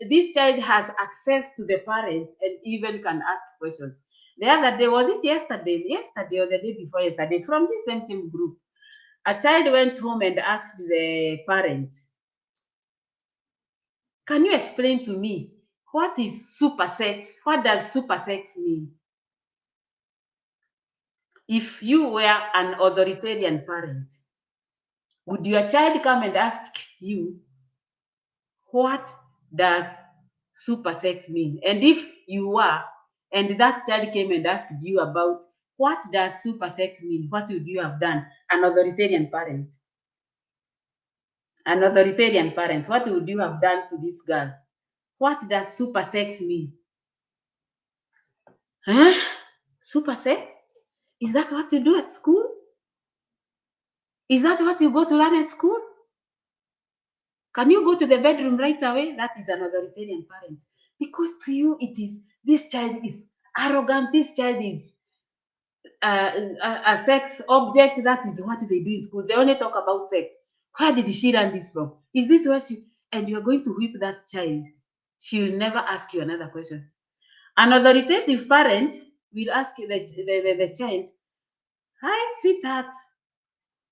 this child has access to the parent and even can ask questions. The other day, was it yesterday or the day before yesterday, from this same group, a child went home and asked the parent, can you explain to me what is super sex? What does super sex mean? If you were an authoritarian parent, would your child come and ask you, what does super sex mean? And if you were, and that child came and asked you about what does super sex mean, what would you have done? An authoritarian parent. An authoritarian parent, what would you have done to this girl? What does super sex mean? Huh? Super sex? Is that what you do at school? Is that what you go to learn at school? Can you go to the bedroom right away? That is an authoritarian parent. Because to you, it is, this child is arrogant, this child is a sex object. That is what they do in school. They only talk about sex. Where did she learn this from? Is this where she, and you're going to whip that child? She will never ask you another question. An authoritative parent will ask the child, hi, sweetheart,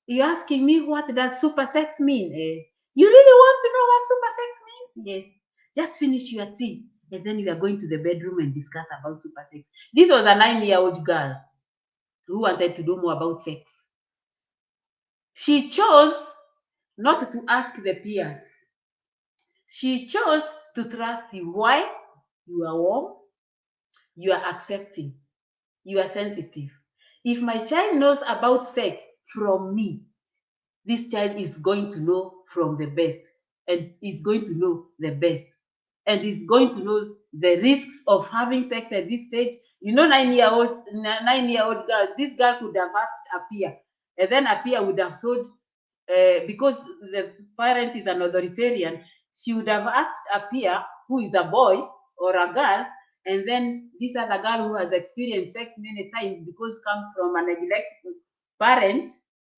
you're asking me what does super sex mean? You really want to know what super sex means? Yes. Just finish your tea, and then we are going to the bedroom and discuss about super sex. This was a 9-year-old girl who wanted to know more about sex. She chose not to ask the peers. She chose to trust you. Why? You are warm, you are accepting, you are sensitive. If my child knows about sex from me, this child is going to know from the best, and is going to know the best, and is going to know the risks of having sex at this stage. You know, 9-year-old girls, this girl could have asked a peer, and then a peer would have told, because the parent is an authoritarian, she would have asked a peer who is a boy or a girl, and then this other girl who has experienced sex many times because comes from a neglectful parent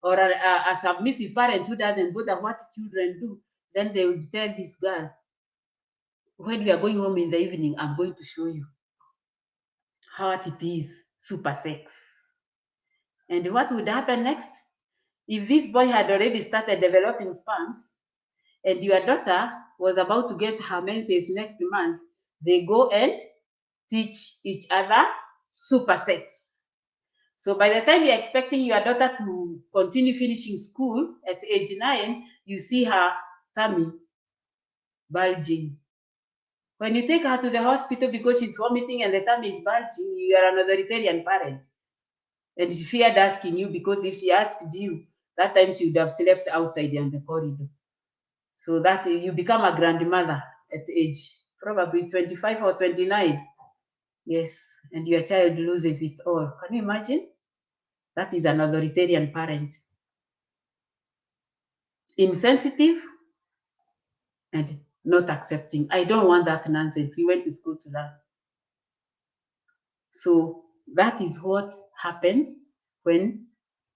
or a submissive parent who doesn't bother what children do, then they would tell this girl, when we are going home in the evening, I'm going to show you how it is, super sex. And what would happen next? If this boy had already started developing sperms, and your daughter was about to get her menses next month, they go and teach each other super sex. So by the time you're expecting your daughter to continue finishing school at age 9, you see her tummy bulging. When you take her to the hospital because she's vomiting and the tummy is bulging, you are an authoritarian parent. And she feared asking you, because if she asked you, that time she would have slept outside in the corridor. So that you become a grandmother at age probably 25 or 29. Yes, and your child loses it all. Can you imagine? That is an authoritarian parent. Insensitive and not accepting. I don't want that nonsense. You went to school to learn. So that is what happens when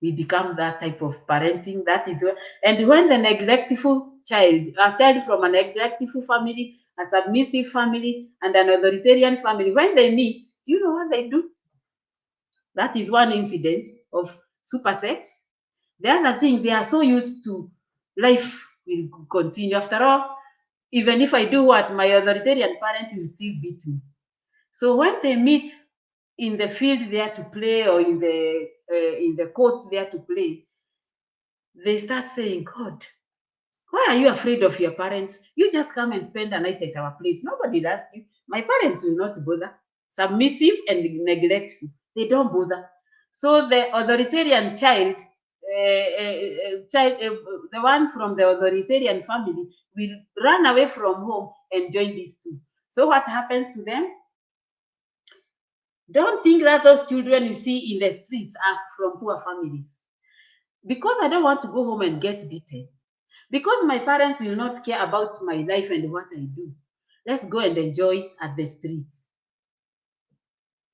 we become that type of parenting. That is what, and when the neglectful child, a child from a neglectful family, a submissive family, and an authoritarian family, when they meet, do you know what they do? That is one incident of super sex. The other thing, they are so used to life will continue. After all, even if I do what, my authoritarian parent will still beat me. So when they meet in the field there to play, or in the court there to play, they start saying, God, why are you afraid of your parents? You just come and spend a night at our place. Nobody will ask you. My parents will not bother. Submissive and neglectful, they don't bother. So the authoritarian child, the one from the authoritarian family, will run away from home and join these two. So what happens to them? Don't think that those children you see in the streets are from poor families. Because I don't want to go home and get beaten. Because my parents will not care about my life and what I do. Let's go and enjoy at the streets.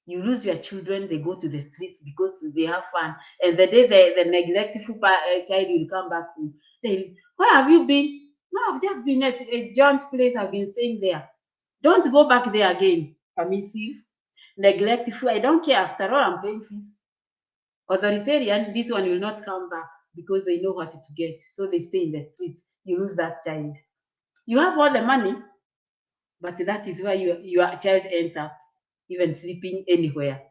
You lose your children, they go to the streets because they have fun. And the day the neglectful child will come back home, where have you been? No, I've just been at John's place. I've been staying there. Don't go back there again. Permissive, neglectful. I don't care. After all, I'm paying fees. Authoritarian, this one will not come back because they know what to get. So they stay in the streets. You lose that child. You have all the money, but that is where your child ends up, even sleeping anywhere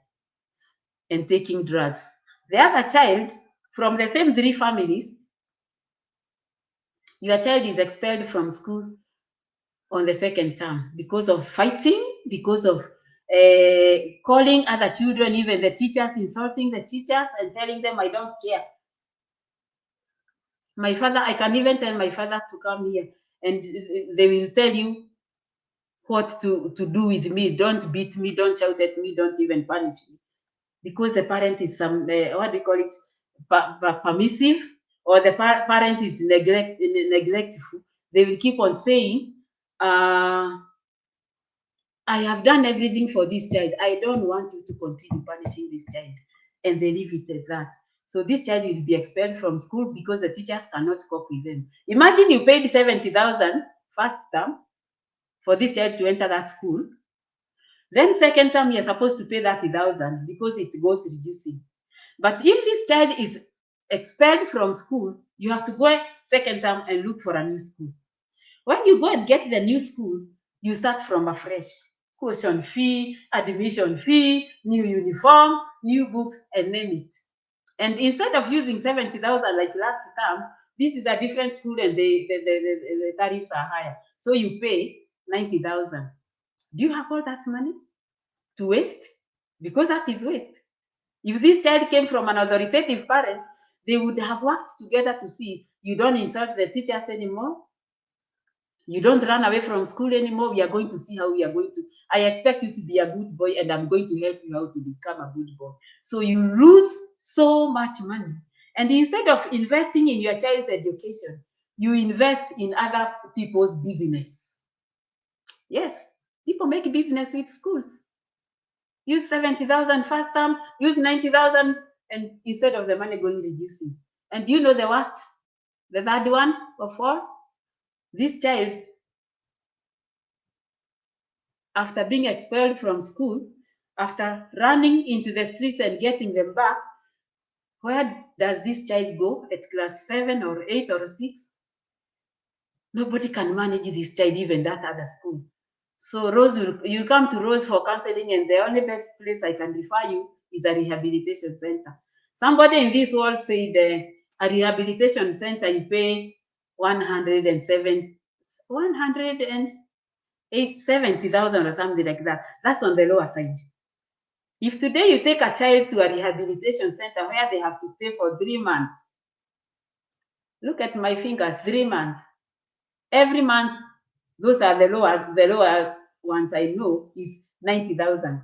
and taking drugs. The other child from the same 3 families, your child is expelled from school on the 2nd term because of fighting, because of calling other children, even the teachers, insulting the teachers and telling them, I don't care. My father, I can even tell my father to come here and they will tell you what to do with me. Don't beat me, don't shout at me, don't even punish me. Because the parent is some, what do you call it, permissive, or the parent is neglectful, they will keep on saying, I have done everything for this child. I don't want you to continue punishing this child. And they leave it at that. So this child will be expelled from school because the teachers cannot cope with them. Imagine you paid 70,000 first term for this child to enter that school. Then second term, you're supposed to pay 30,000 because it goes reducing. But if this child is expelled from school, you have to go second term and look for a new school. When you go and get the new school, you start from afresh. Tuition fee, admission fee, new uniform, new books, and name it. And instead of using 70,000 like last term, this is a different school and the tariffs are higher. So you pay 90,000. Do you have all that money to waste? Because that is waste. If this child came from an authoritative parent, they would have worked together to see you don't insult the teachers anymore. You don't run away from school anymore. We are going to see how we are going to. I expect you to be a good boy, and I'm going to help you how to become a good boy. So you lose so much money. And instead of investing in your child's education, you invest in other people's business. Yes, people make business with schools. Use 70,000 first term, use 90,000, and instead of the money going reducing. And do you know the worst? The third one of all? This child, after being expelled from school, after running into the streets and getting them back, where does this child go at class 7 or 8 or 6? Nobody can manage this child, even that other school. So Rose, you come to Rose for counseling, and the only best place I can refer you is a rehabilitation center. Somebody in this world said a rehabilitation center, you pay 170,000 or something like that. That's on the lower side. If today you take a child to a rehabilitation center where they have to stay for 3 months, look at my fingers, 3 months. Every month, those are the lower ones I know is 90,000.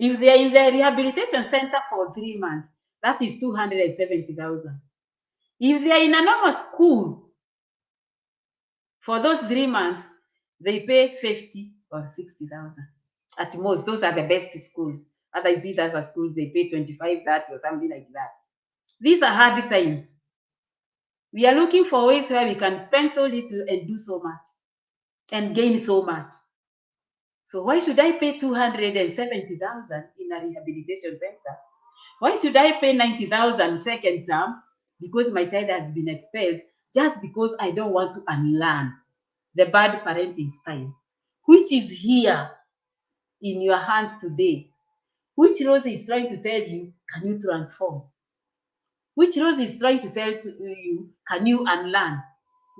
If they are in the rehabilitation center for 3 months, that is 270,000. If they are in a normal school for those 3 months, they pay 50 or 60,000 at most. Those are the best schools. Other schools, they pay 25, 30 or something like that. These are hard times. We are looking for ways where we can spend so little and do so much and gain so much. So why should I pay 270,000 in a rehabilitation center? Why should I pay 90,000 second term because my child has been expelled, just because I don't want to unlearn the bad parenting style, which is here in your hands today? Which Rose is trying to tell you, can you transform? Which Rose is trying to tell you, can you unlearn?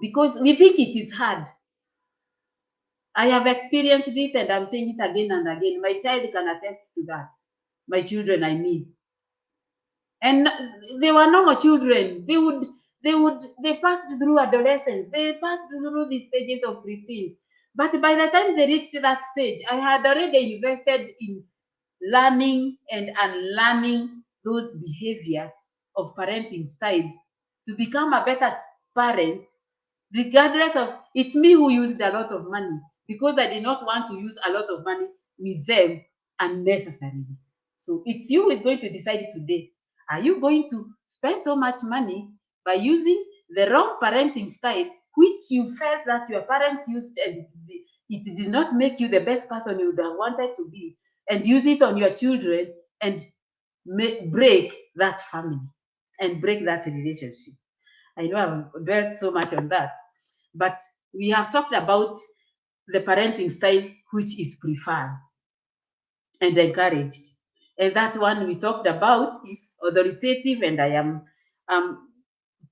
Because we think it is hard. I have experienced it, and I'm saying it again and again. My child can attest to that. My children, I mean. And they were normal children. They passed through adolescence. They passed through the stages of preteens. But by the time they reached that stage, I had already invested in learning and unlearning those behaviors of parenting styles to become a better parent, regardless of, it's me who used a lot of money because I did not want to use a lot of money with them unnecessarily. So it's you who is going to decide today. Are you going to spend so much money by using the wrong parenting style, which you felt that your parents used and it did not make you the best person you would have wanted to be, and use it on your children and break that family and break that relationship? I know I've dwelt so much on that, but we have talked about the parenting style which is preferred and encouraged. And that one we talked about is authoritative, and I am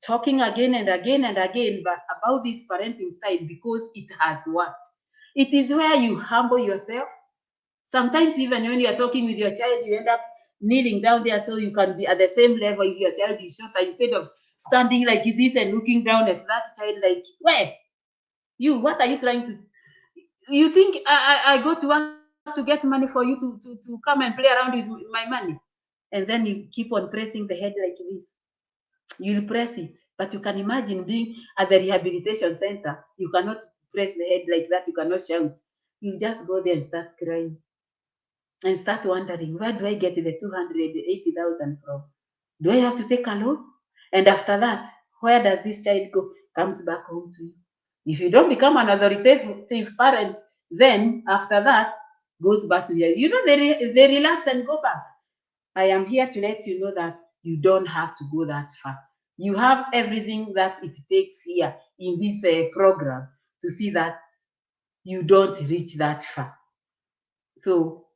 talking again and again and again about this parenting style because it has worked. It is where you humble yourself. Sometimes even when you are talking with your child, you end up kneeling down there so you can be at the same level if your child is shorter, instead of standing like this and looking down at that child like, where? You, what are you trying to? You think I go to work to get money for you to come and play around with my money? And then you keep on pressing the head like this. You'll press it. But you can imagine being at the rehabilitation center. You cannot press the head like that. You cannot shout. You just go there and start crying and start wondering, where do I get the 280,000 from? Do I have to take a loan? And after that, where does this child go? Comes back home to you. If you don't become an authoritative parent, then after that, goes back to you. You know, they relapse and go back. I am here to let you know that you don't have to go that far. You have everything that it takes here in this program to see that you don't reach that far. So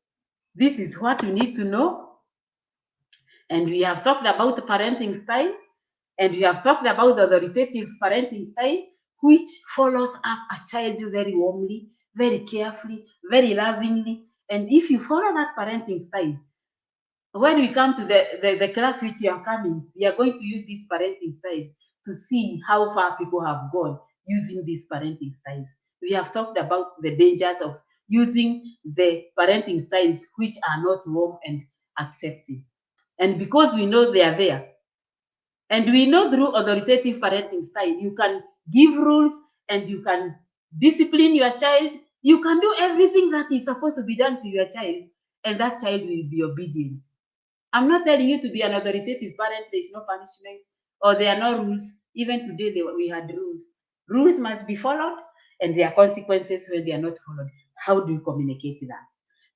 this is what you need to know. And we have talked about parenting style, and we have talked about the authoritative parenting style, which follows up a child very warmly, very carefully, very lovingly. And if you follow that parenting style, when we come to the class which you are coming, we are going to use these parenting styles to see how far people have gone using these parenting styles. We have talked about the dangers of using the parenting styles which are not warm and accepting. And because we know they are there, and we know through authoritative parenting style, you can give rules and you can discipline your child. You can do everything that is supposed to be done to your child, and that child will be obedient. I'm not telling you to be an authoritative parent, there is no punishment or there are no rules. Even today, we had rules. Rules must be followed, and there are consequences when they are not followed. How do you communicate that?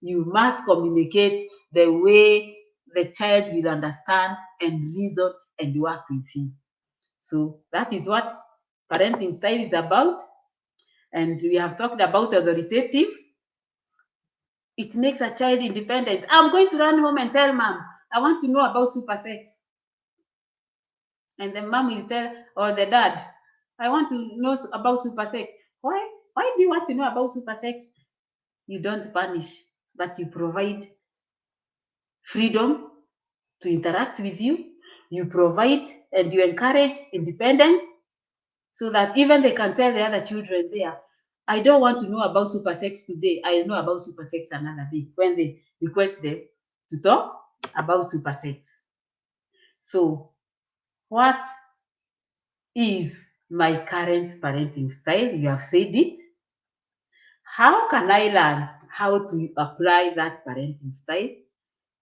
You must communicate the way the child will understand and reason and work with you. So that is what parenting style is about. And we have talked about authoritative. It makes a child independent. I'm going to run home and tell mom, I want to know about super sex. And the mom will tell, or the dad, I want to know about super sex. Why? Why do you want to know about super sex? You don't punish, but you provide freedom to interact with you. You provide and you encourage independence so that even they can tell the other children there, I don't want to know about super sex today. I'll know about super sex another day when they request them to talk about super sex. So, what is my current parenting style? You have said it. How can I learn how to apply that parenting style?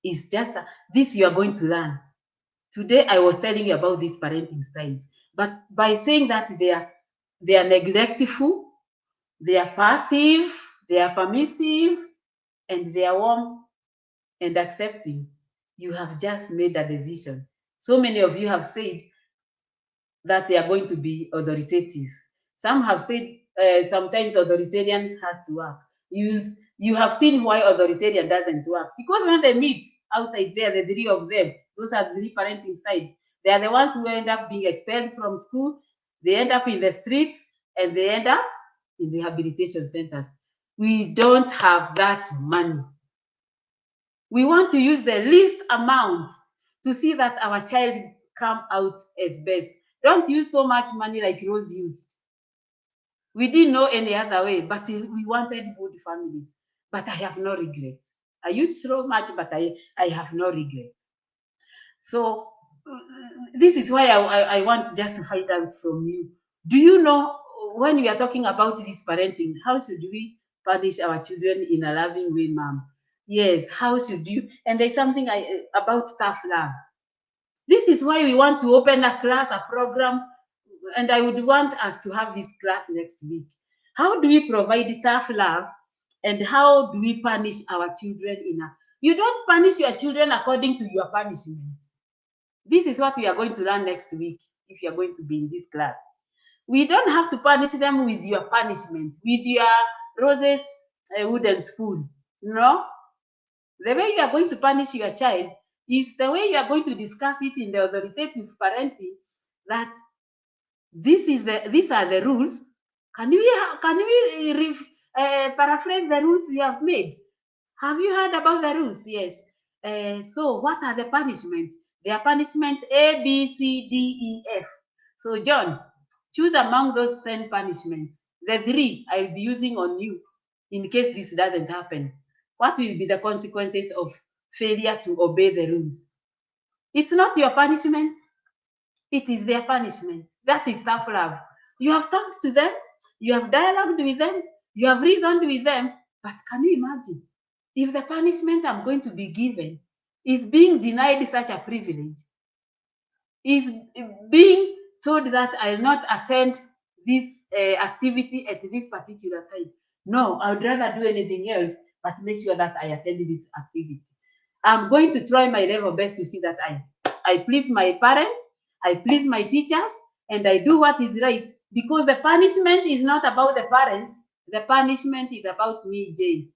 It's just this you are going to learn. Today I was telling you about these parenting styles, but by saying that they are neglectful, they are passive, they are permissive, and they are warm and accepting, you have just made a decision. So many of you have said that they are going to be authoritative. Some have said sometimes authoritarian has to work. You have seen why authoritarian doesn't work. Because when they meet outside there, the three of them, those are the three parenting sides, they are the ones who end up being expelled from school, they end up in the streets, and they end up in rehabilitation centers. We don't have that money. We want to use the least amount to see that our child come out as best. Don't use so much money like Rose used. We didn't know any other way, but we wanted good families. But I have no regrets. I used so much, but I have no regrets. So this is why I want just to find out from you. Do you know when we are talking about this parenting, how should we punish our children in a loving way, mom? Yes, how should you? And there's something about tough love. This is why we want to open a class, a program, and I would want us to have this class next week. How do we provide tough love, and how do we punish our children in a? You don't punish your children according to your punishment. This is what we are going to learn next week if you are going to be in this class. We don't have to punish them with your punishment, with your roses wooden spoon. No, the way you are going to punish your child is the way you are going to discuss it in the authoritative parenting. That these are the rules. Can we paraphrase the rules we have made? Have you heard about the rules? Yes. So what are the punishments? They are punishment A, B, C, D, E, F. So John, choose among those 10 punishments. The 3 I'll be using on you in case this doesn't happen. What will be the consequences of failure to obey the rules? It's not your punishment. it is their punishment. That is tough love. You have talked to them, you have dialogued with them, you have reasoned with them, but can you imagine if the punishment I'm going to be given is being denied such a privilege, is being told that I'll not attend this activity at this particular time? No, I would rather do anything else, but make sure that I attend this activity. I'm going to try my level best to see that I please my parents, I please my teachers, and I do what is right, because the punishment is not about the parents. The punishment is about me, Jane.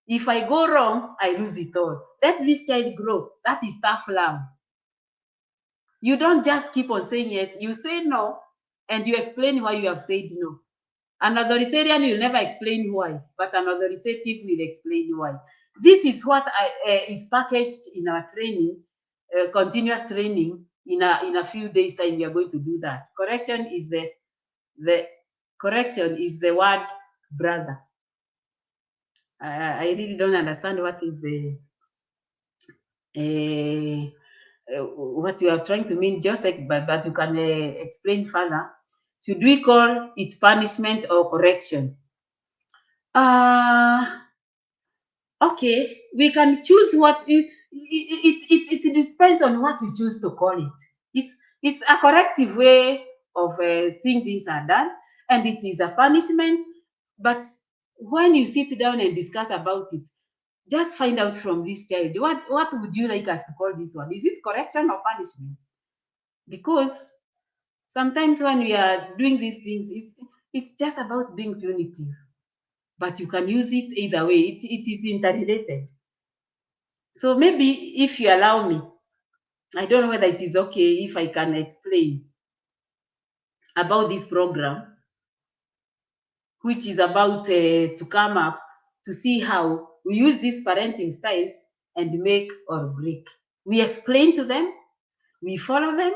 If I go wrong, I lose it all. Let this child grow. That is tough love. You don't just keep on saying yes. You say no, and you explain why you have said no. An authoritarian will never explain why, but an authoritative will explain why. This is what is packaged in our training, continuous training. In a few days' time, we are going to do that. Correction is the correction is the word brother. I really don't understand what is the what you are trying to mean, Joseph, but you can explain further. Should we call it punishment or correction? Okay, we can choose what it depends on what you choose to call it. It's a corrective way of seeing things are done, and it is a punishment. But when you sit down and discuss about it, just find out from this child, what would you like us to call this one? Is it correction or punishment? Because sometimes when we are doing these things, it's just about being punitive, but you can use it either way. It is interrelated. So maybe if you allow me, I don't know whether it is okay if I can explain about this program, which is about to come up to see how we use these parenting styles and make or break. We explain to them, we follow them,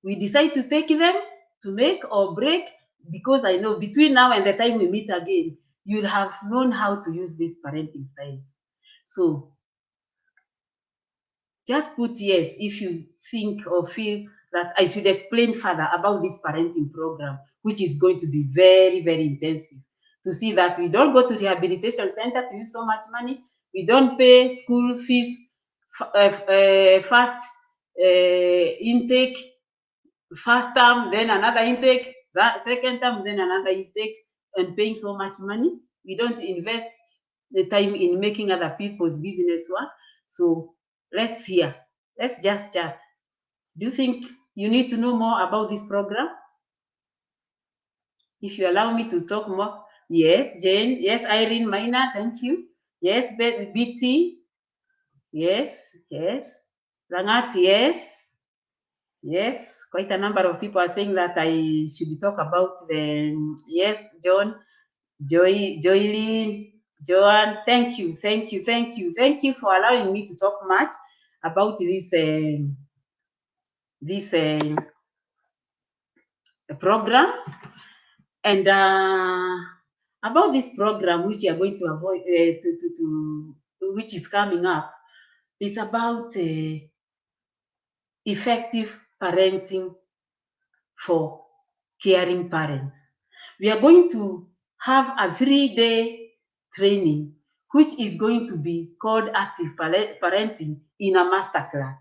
we decide to take them to make or break, because I know between now and the time we meet again, you'll have known how to use these parenting styles. So just put yes if you think or feel that I should explain further about this parenting program, which is going to be very, very intensive. To see that we don't go to rehabilitation center to use so much money, we don't pay school fees, first intake, first term, then another intake, that second term, then another intake, and paying so much money. We don't invest the time in making other people's business work. So let's hear. Let's just chat. Do you think you need to know more about this program? If you allow me to talk more. Yes, Jane. Yes, Irene Minor. Thank you. Yes, BT. Yes, yes. Rangat, yes. Yes, quite a number of people are saying that I should talk about the, yes, John, Joylene, Joanne, thank you, thank you, thank you, thank you for allowing me to talk much about this program, and about this program which you are going to avoid which is coming up, is about effective parenting for caring parents. We are going to have a 3-day training, which is going to be called active parenting in a masterclass.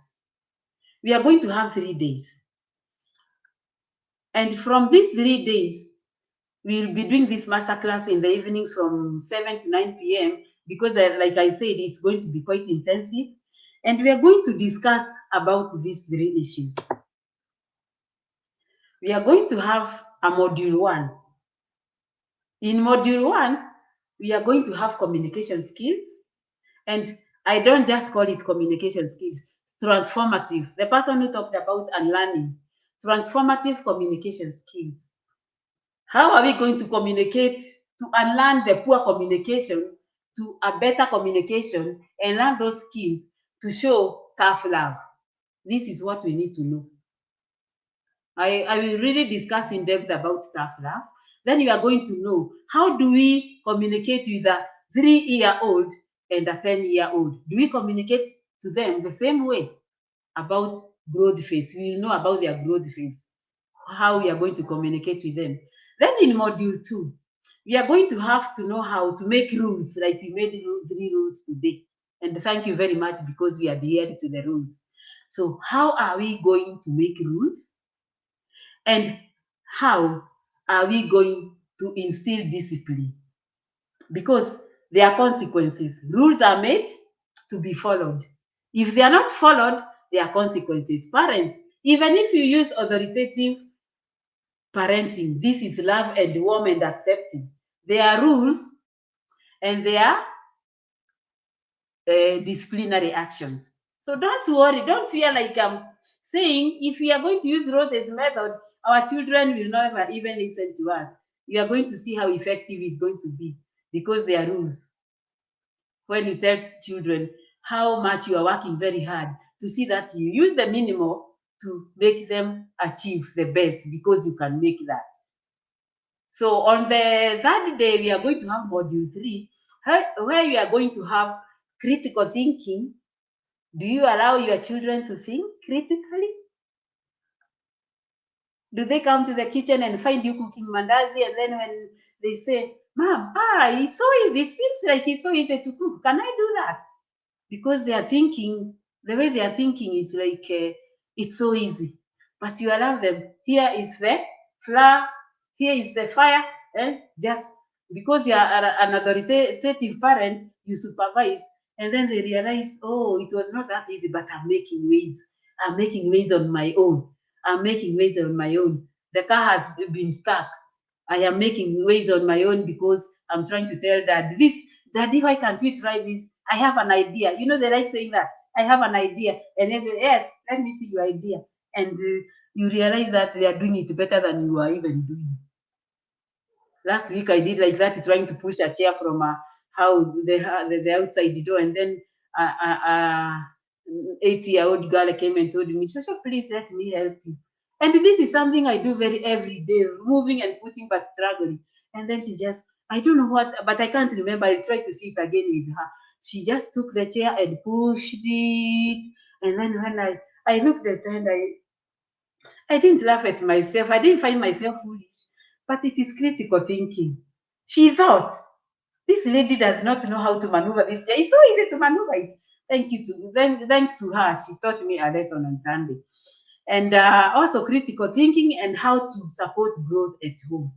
We are going to have 3 days. And from these 3 days, we'll be doing this masterclass in the evenings from 7 to 9 p.m. because, like I said, it's going to be quite intensive. And we are going to discuss about these 3 issues. We are going to have a module 1. In module 1, we are going to have communication skills. And I don't just call it communication skills, transformative. The person who talked about unlearning, transformative communication skills. How are we going to communicate to unlearn the poor communication to a better communication and learn those skills to show tough love? This is what we need to know. I will really discuss in depth about tough love. Then you are going to know, how do we communicate with a 3-year-old and a 10-year-old? Do we communicate to them the same way about growth phase. We will know about their growth phase, how we are going to communicate with them. Then in module 2, we are going to have to know how to make rules, like we made 3 rules today. And thank you very much, because we adhered to the rules. So how are we going to make rules? And how are we going to instill discipline? Because there are consequences. Rules are made to be followed. If they are not followed, there are consequences. Parents, even if you use authoritative parenting, this is love and warm and accepting. There are rules and there are disciplinary actions. So don't worry, don't feel like I'm saying if we are going to use rules as method, our children will never even listen to us. You are going to see how effective it's going to be, because there are rules. When you tell children how much you are working very hard to see that you use the minimum to make them achieve the best, because you can make that. So on the third day, we are going to have module 3, where we are going to have critical thinking. Do you allow your children to think critically? Do they come to the kitchen and find you cooking mandazi, and then when they say, Mom, it's so easy, it seems like it's so easy to cook, can I do that? Because they are thinking, the way they are thinking is like, it's so easy. But you allow them, here is the flour, here is the fire, and just because you are an authoritative parent, you supervise, and then they realize, oh, it was not that easy, but I'm making ways. I'm making ways on my own. I'm making ways on my own. The car has been stuck. I am making ways on my own, because I'm trying to tell dad this. Daddy, why can't we try this? I have an idea. You know, they like saying that. I have an idea. And then, yes, let me see your idea. And you realize that they are doing it better than you are even doing. Last week, I did like that, trying to push a chair from a house, the outside door. And then a 8-year-old girl came and told me, Shosha, please let me help you. And this is something I do very every day, moving and putting, but struggling. And then she just, I don't know what, but I can't remember. I tried to see it again with her. She just took the chair and pushed it. And then when I looked at her, and I didn't laugh at myself. I didn't find myself foolish, but it is critical thinking. She thought, this lady does not know how to maneuver this chair. It's so easy to maneuver it. Thanks to her, she taught me a lesson on Sunday. And also critical thinking and how to support growth at home.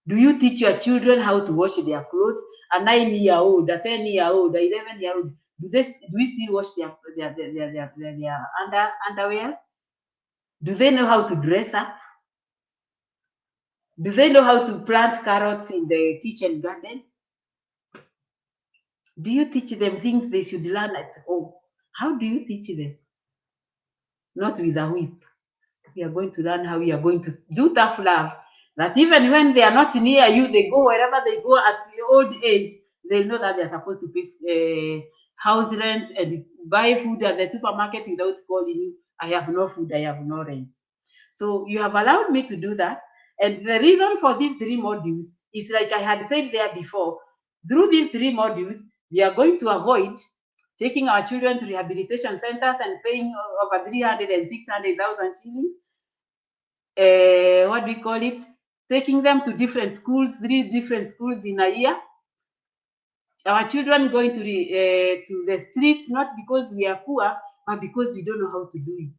Do you teach your children how to wash their clothes? A 9-year-old, a 10-year-old, a 11-year-old, do we still wash their underwears? Do they know how to dress up? Do they know how to plant carrots in the kitchen garden? Do you teach them things they should learn at home? How do you teach them? Not with a whip. We are going to learn how we are going to do tough love. That even when they are not near you, they go wherever they go at old age, they know that they are supposed to pay house rent and buy food at the supermarket without calling you. I have no food, I have no rent. So you have allowed me to do that. And the reason for these 3 modules is, like I had said there before, through these 3 modules, we are going to avoid taking our children to rehabilitation centers and paying over 300 and 600,000 shillings. What do we call it? Taking them to different schools, 3 different schools in a year. Our children going to the streets, not because we are poor, but because we don't know how to do it.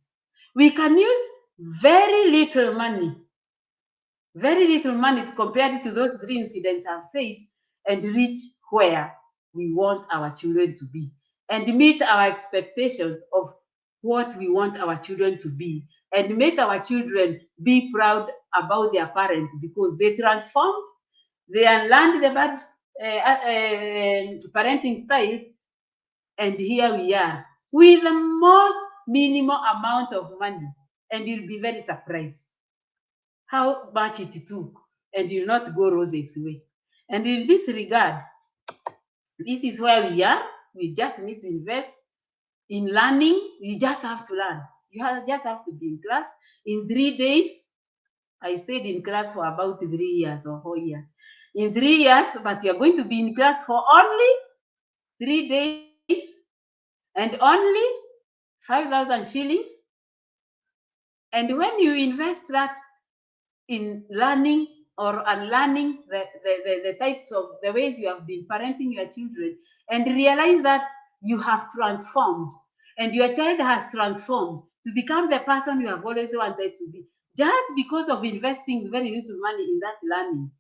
We can use very little money compared to those 3 incidents I've said, and reach where we want our children to be and meet our expectations of what we want our children to be, and make our children be proud about their parents, because they transformed, they unlearned the bad parenting style, and here we are with the most minimal amount of money, and you'll be very surprised how much it took, and you'll not go roses way. And in this regard, this is where we are. We just need to invest in learning. You just have to learn. Just have to be in class. In 3 days, I stayed in class for about 3 years or 4 years. In 3 years, but you're going to be in class for only 3 days and only 5,000 shillings. And when you invest that in learning or unlearning the types of the ways you have been parenting your children, and realize that you have transformed and your child has transformed to become the person you have always wanted to be, just because of investing very little money in that learning,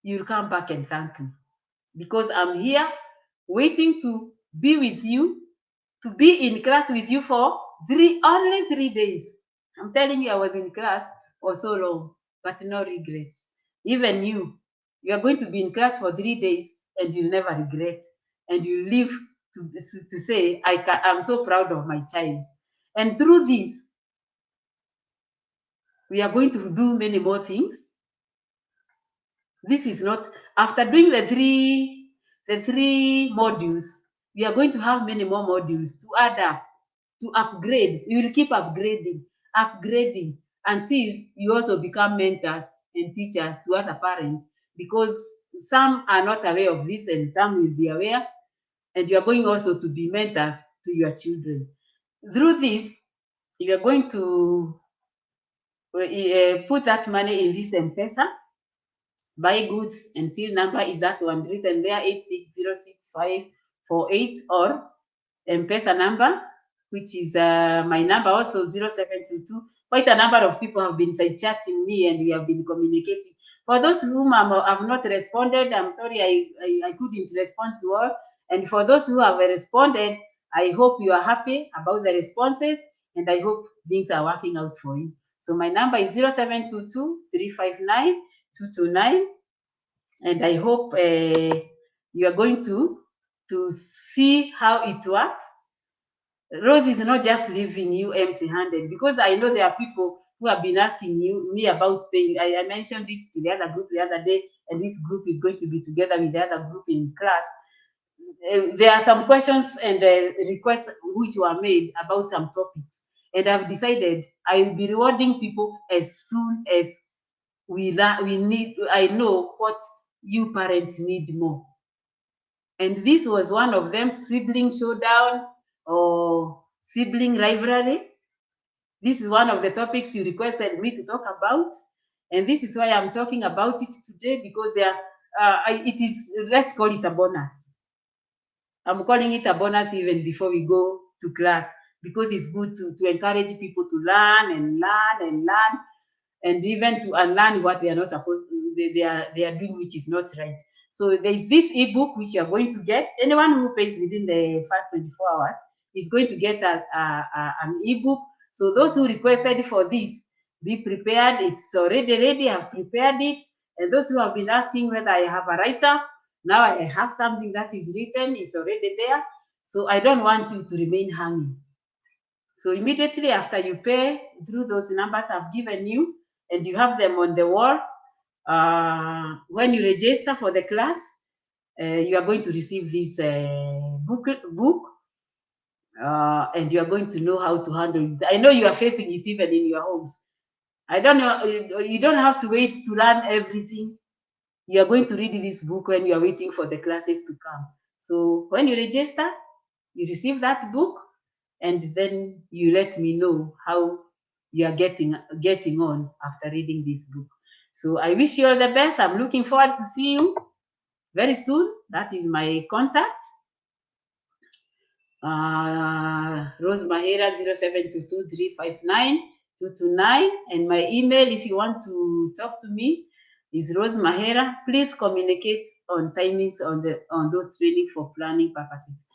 you'll come back and thank me, because I'm here waiting to be with you, to be in class with you for only 3 days. I'm telling you, I was in class for so long, but no regrets. Even you are going to be in class for 3 days and you'll never regret. And you live to say, I'm so proud of my child. And through this, we are going to do many more things. This is not, after doing the three modules, we are going to have many more modules to add up, to upgrade. We will keep upgrading until you also become mentors and teachers to other parents, because some are not aware of this and some will be aware, and you are going also to be mentors to your children. Through this, you are going to put that money in this M-Pesa, buy goods, and till number is that one written there, 8606548, or M-Pesa number, which is my number also, 0722. Quite a number of people have been side chatting me and we have been communicating. For those whom I have not responded, I'm sorry I couldn't respond to all. And for those who have responded, I hope you are happy about the responses and I hope things are working out for you. So my number is 0722-359-229, and I hope you are going to see how it works. Rose is not just leaving you empty-handed, because I know there are people who have been asking me about paying. I mentioned it to the other group the other day, and this group is going to be together with the other group in class. There are some questions and requests which were made about some topics, and I've decided I will be rewarding people as soon as I know what you parents need more. And this was one of them, sibling showdown or sibling rivalry. This is one of the topics you requested me to talk about. And this is why I'm talking about it today, because it is, let's call it a bonus. I'm calling it a bonus even before we go to class, because it's good to encourage people to learn and learn and learn, and even to unlearn what they are not supposed to, they are doing, which is not right. So there is this ebook which you are going to get. Anyone who pays within the first 24 hours is going to get an ebook. So those who requested for this, be prepared. It's already ready. I've prepared it. And those who have been asking whether I have a writer, now I have something that is written. It's already there. So I don't want you to remain hanging. So immediately after you pay through those numbers I've given you, and you have them on the wall, when you register for the class, you are going to receive this book, and you are going to know how to handle it. I know you are facing it even in your homes. I don't know, you don't have to wait to learn everything. You are going to read this book when you are waiting for the classes to come. So when you register, you receive that book, and then you let me know how you are getting on after reading this book. So I wish you all the best. I'm looking forward to see you very soon. That is my contact. Rose Mahera 0722-359-229, and my email, if you want to talk to me, is Rose Mahera. Please communicate on timings on those training for planning purposes.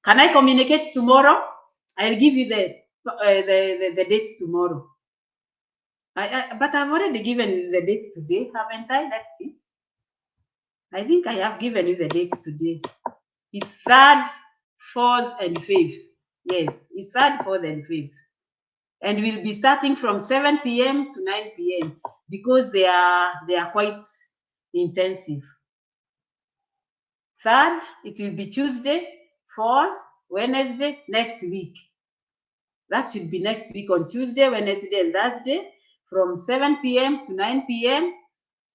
Can I communicate tomorrow? I'll give you the dates tomorrow. But I've already given you the dates today, haven't I? Let's see. I think I have given you the dates today. It's 3rd, 4th, and 5th. Yes, it's 3rd, 4th, and 5th. And we'll be starting from 7 p.m. to 9 p.m. because they are quite intensive. 3rd, it will be Tuesday. 4th, Wednesday, next week. That should be next week on Tuesday, Wednesday, and Thursday from 7 p.m. to 9 p.m.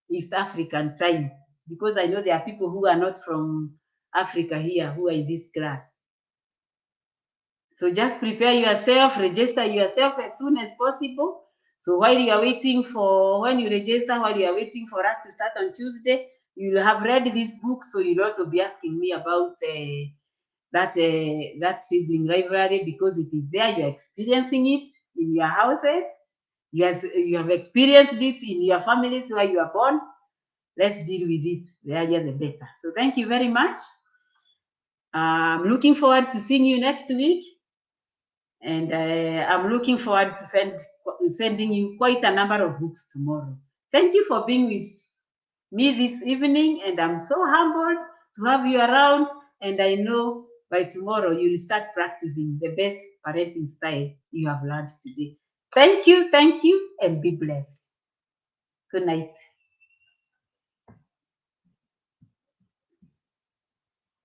East African time. Because I know there are people who are not from Africa here who are in this class. So just prepare yourself, register yourself as soon as possible. So while you are waiting for, when you register, while you are waiting for us to start on Tuesday, you'll have read this book. So you'll also be asking me about that sibling rivalry, because it is there. You're experiencing it in your houses. Yes, you have experienced it in your families where you are born. Let's deal with it. The earlier the better. So thank you very much. I'm looking forward to seeing you next week. And I'm looking forward to sending you quite a number of books tomorrow. Thank you for being with me this evening, and I'm so humbled to have you around. And I know by tomorrow you'll start practicing the best parenting style you have learned today. Thank you, and be blessed. Good night.